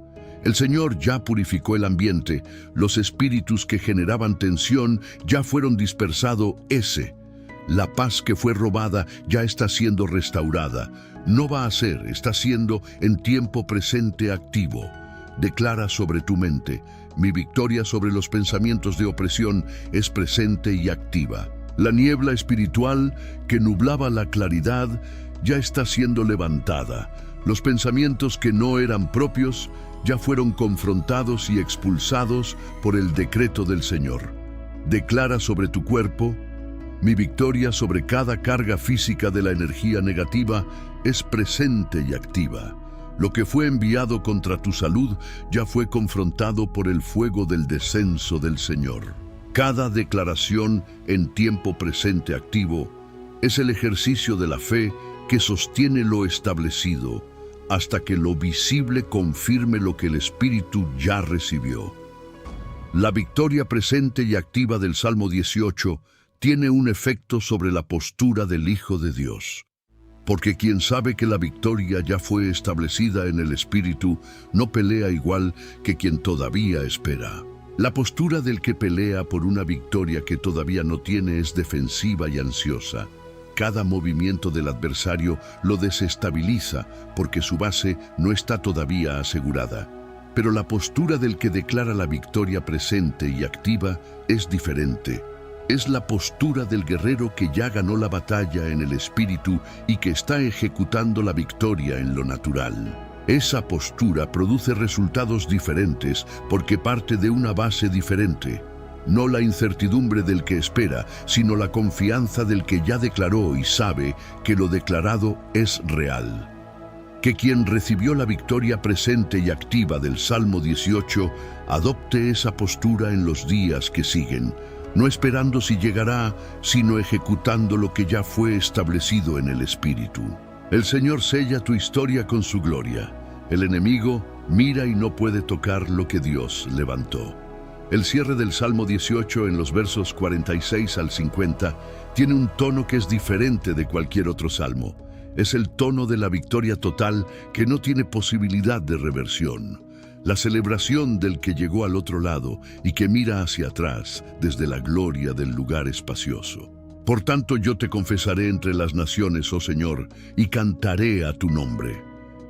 Speaker 1: El Señor ya purificó el ambiente, los espíritus que generaban tensión ya fueron dispersados. La paz que fue robada ya está siendo restaurada. No va a ser, está siendo en tiempo presente activo. Declara sobre tu mente: mi victoria sobre los pensamientos de opresión es presente y activa. La niebla espiritual que nublaba la claridad ya está siendo levantada. Los pensamientos que no eran propios ya fueron confrontados y expulsados por el decreto del Señor. Declara sobre tu cuerpo: mi victoria sobre cada carga física de la energía negativa es presente y activa. Lo que fue enviado contra tu salud ya fue confrontado por el fuego del descenso del Señor. Cada declaración en tiempo presente activo es el ejercicio de la fe que sostiene lo establecido hasta que lo visible confirme lo que el Espíritu ya recibió. La victoria presente y activa del Salmo 18 tiene un efecto sobre la postura del Hijo de Dios. Porque quien sabe que la victoria ya fue establecida en el Espíritu, no pelea igual que quien todavía espera. La postura del que pelea por una victoria que todavía no tiene es defensiva y ansiosa. Cada movimiento del adversario lo desestabiliza porque su base no está todavía asegurada. Pero la postura del que declara la victoria presente y activa es diferente. Es la postura del guerrero que ya ganó la batalla en el Espíritu y que está ejecutando la victoria en lo natural. Esa postura produce resultados diferentes porque parte de una base diferente. No la incertidumbre del que espera, sino la confianza del que ya declaró y sabe que lo declarado es real. Que quien recibió la victoria presente y activa del Salmo 18 adopte esa postura en los días que siguen, no esperando si llegará, sino ejecutando lo que ya fue establecido en el Espíritu. El Señor sella tu historia con su gloria. El enemigo mira y no puede tocar lo que Dios levantó. El cierre del Salmo 18 en los versos 46 al 50 tiene un tono que es diferente de cualquier otro salmo. Es el tono de la victoria total que no tiene posibilidad de reversión. La celebración del que llegó al otro lado y que mira hacia atrás desde la gloria del lugar espacioso. Por tanto, yo te confesaré entre las naciones, oh Señor, y cantaré a tu nombre.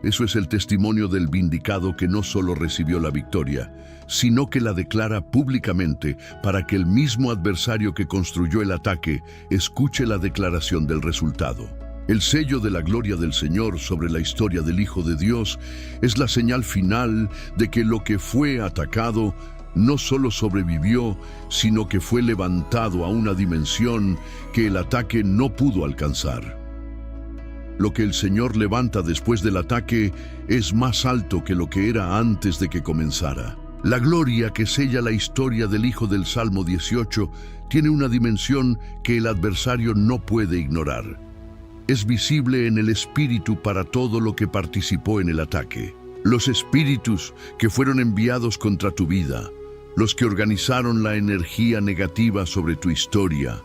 Speaker 1: Eso es el testimonio del vindicado que no solo recibió la victoria, sino que la declara públicamente para que el mismo adversario que construyó el ataque escuche la declaración del resultado. El sello de la gloria del Señor sobre la historia del Hijo de Dios es la señal final de que lo que fue atacado no solo sobrevivió, sino que fue levantado a una dimensión que el ataque no pudo alcanzar. Lo que el Señor levanta después del ataque es más alto que lo que era antes de que comenzara. La gloria que sella la historia del Hijo del Salmo 18 tiene una dimensión que el adversario no puede ignorar. Es visible en el espíritu para todo lo que participó en el ataque. Los espíritus que fueron enviados contra tu vida, los que organizaron la energía negativa sobre tu historia,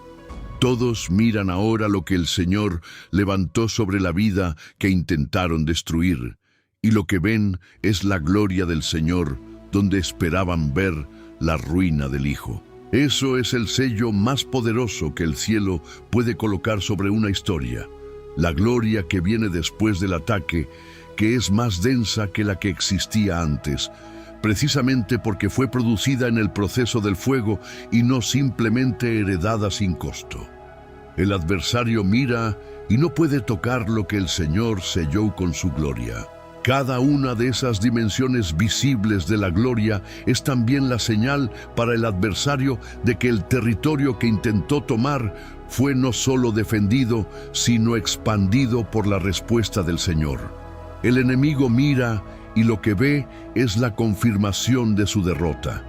Speaker 1: todos miran ahora lo que el Señor levantó sobre la vida que intentaron destruir, y lo que ven es la gloria del Señor, donde esperaban ver la ruina del Hijo. Eso es el sello más poderoso que el cielo puede colocar sobre una historia. La gloria que viene después del ataque, que es más densa que la que existía antes, precisamente porque fue producida en el proceso del fuego y no simplemente heredada sin costo. El adversario mira y no puede tocar lo que el Señor selló con su gloria. Cada una de esas dimensiones visibles de la gloria es también la señal para el adversario de que el territorio que intentó tomar fue no solo defendido, sino expandido por la respuesta del Señor. El enemigo mira y lo que ve es la confirmación de su derrota,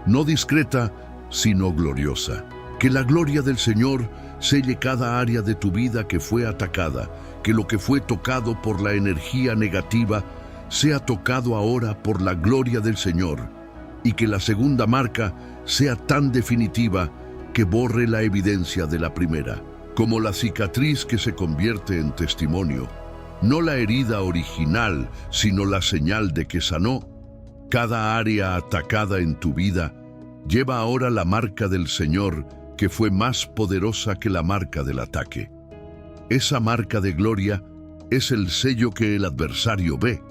Speaker 1: no discreta, sino gloriosa. Que la gloria del Señor selle cada área de tu vida que fue atacada, que lo que fue tocado por la energía negativa sea tocado ahora por la gloria del Señor, y que la segunda marca sea tan definitiva que borre la evidencia de la primera, como la cicatriz que se convierte en testimonio, no la herida original, sino la señal de que sanó. Cada área atacada en tu vida lleva ahora la marca del Señor, que fue más poderosa que la marca del ataque. Esa marca de gloria es el sello que el adversario ve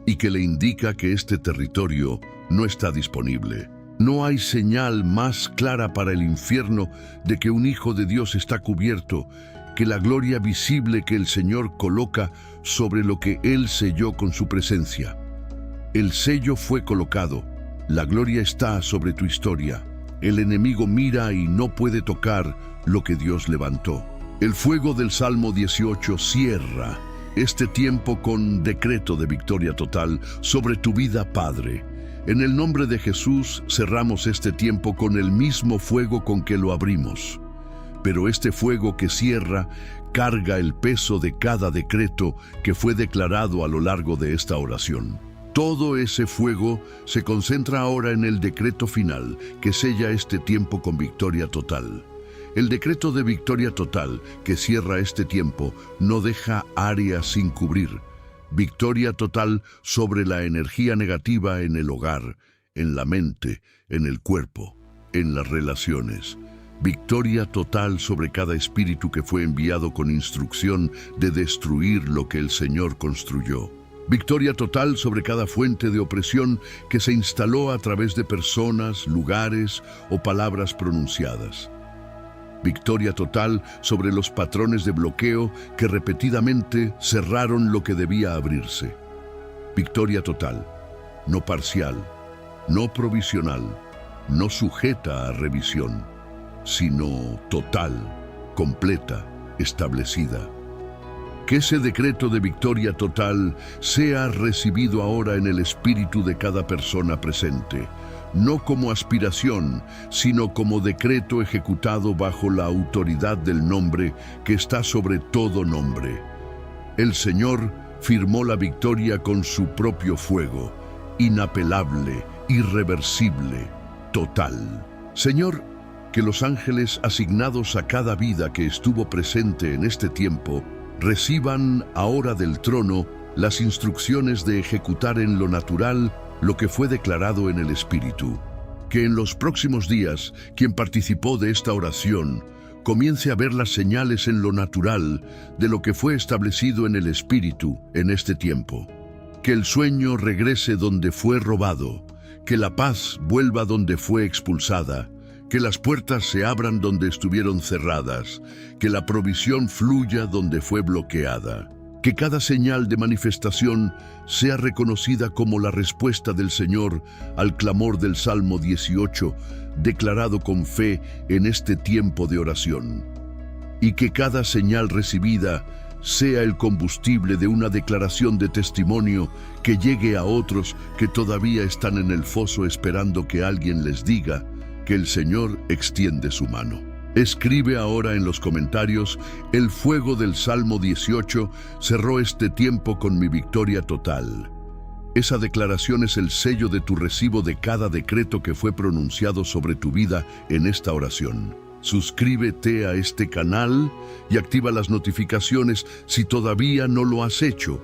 Speaker 1: y que le indica que este territorio no está disponible. No hay señal más clara para el infierno de que un hijo de Dios está cubierto que la gloria visible que el Señor coloca sobre lo que Él selló con su presencia. El sello fue colocado, la gloria está sobre tu historia. El enemigo mira y no puede tocar lo que Dios levantó. El fuego del Salmo 18 cierra este tiempo con decreto de victoria total sobre tu vida, Padre. En el nombre de Jesús cerramos este tiempo con el mismo fuego con que lo abrimos. Pero este fuego que cierra carga el peso de cada decreto que fue declarado a lo largo de esta oración. Todo ese fuego se concentra ahora en el decreto final que sella este tiempo con victoria total. El decreto de victoria total que cierra este tiempo no deja áreas sin cubrir. Victoria total sobre la energía negativa en el hogar, en la mente, en el cuerpo, en las relaciones. Victoria total sobre cada espíritu que fue enviado con instrucción de destruir lo que el Señor construyó. Victoria total sobre cada fuente de opresión que se instaló a través de personas, lugares o palabras pronunciadas. Victoria total sobre los patrones de bloqueo que repetidamente cerraron lo que debía abrirse. Victoria total, no parcial, no provisional, no sujeta a revisión, sino total, completa, establecida. Que ese decreto de victoria total sea recibido ahora en el espíritu de cada persona presente, no como aspiración, sino como decreto ejecutado bajo la autoridad del nombre que está sobre todo nombre. El Señor firmó la victoria con su propio fuego, inapelable, irreversible, total. Señor, que los ángeles asignados a cada vida que estuvo presente en este tiempo reciban ahora del trono las instrucciones de ejecutar en lo natural lo que fue declarado en el Espíritu. Que en los próximos días, quien participó de esta oración, comience a ver las señales en lo natural de lo que fue establecido en el Espíritu en este tiempo. Que el sueño regrese donde fue robado, que la paz vuelva donde fue expulsada, Que las puertas se abran donde estuvieron cerradas, que la provisión fluya donde fue bloqueada. Que cada señal de manifestación sea reconocida como la respuesta del Señor al clamor del Salmo 18, declarado con fe en este tiempo de oración. Y que cada señal recibida sea el combustible de una declaración de testimonio que llegue a otros que todavía están en el foso esperando que alguien les diga que el Señor extiende su mano. Escribe ahora en los comentarios: el fuego del Salmo 18 cerró este tiempo con mi victoria total. Esa declaración es el sello de tu recibo de cada decreto que fue pronunciado sobre tu vida en esta oración. Suscríbete a este canal y activa las notificaciones si todavía no lo has hecho,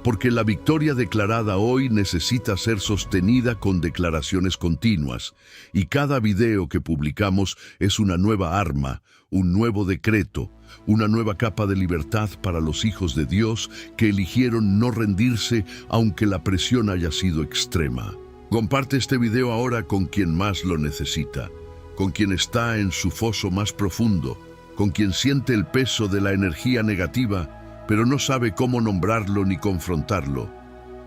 Speaker 1: porque la victoria declarada hoy necesita ser sostenida con declaraciones continuas, y cada video que publicamos es una nueva arma, un nuevo decreto, una nueva capa de libertad para los hijos de Dios que eligieron no rendirse aunque la presión haya sido extrema. Comparte este video ahora con quien más lo necesita, con quien está en su foso más profundo, con quien siente el peso de la energía negativa, pero no sabe cómo nombrarlo ni confrontarlo,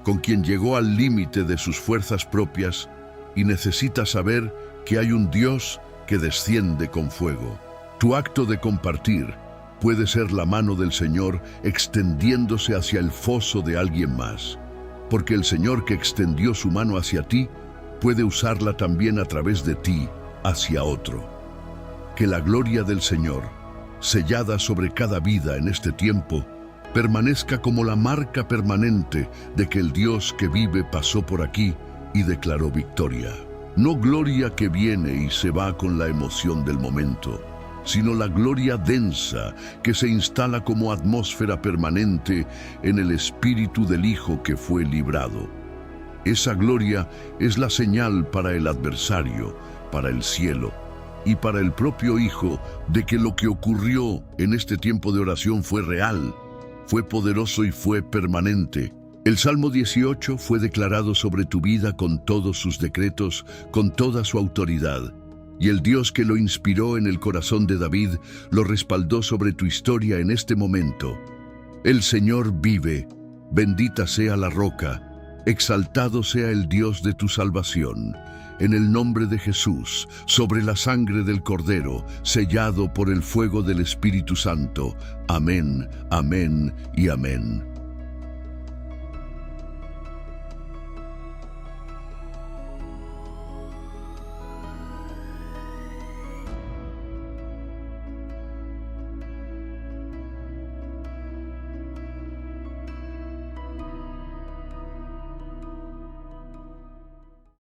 Speaker 1: con quien llegó al límite de sus fuerzas propias y necesita saber que hay un Dios que desciende con fuego. Tu acto de compartir puede ser la mano del Señor extendiéndose hacia el foso de alguien más, porque el Señor que extendió su mano hacia ti puede usarla también a través de ti hacia otro. Que la gloria del Señor, sellada sobre cada vida en este tiempo, permanezca como la marca permanente de que el Dios que vive pasó por aquí y declaró victoria. No gloria que viene y se va con la emoción del momento, sino la gloria densa que se instala como atmósfera permanente en el espíritu del Hijo que fue librado. Esa gloria es la señal para el adversario, para el cielo y para el propio Hijo de que lo que ocurrió en este tiempo de oración fue real, fue poderoso y fue permanente. El Salmo 18 fue declarado sobre tu vida con todos sus decretos, con toda su autoridad. Y el Dios que lo inspiró en el corazón de David lo respaldó sobre tu historia en este momento. El Señor vive, bendita sea la roca, exaltado sea el Dios de tu salvación. En el nombre de Jesús, sobre la sangre del Cordero, sellado por el fuego del Espíritu Santo. Amén, amén y amén.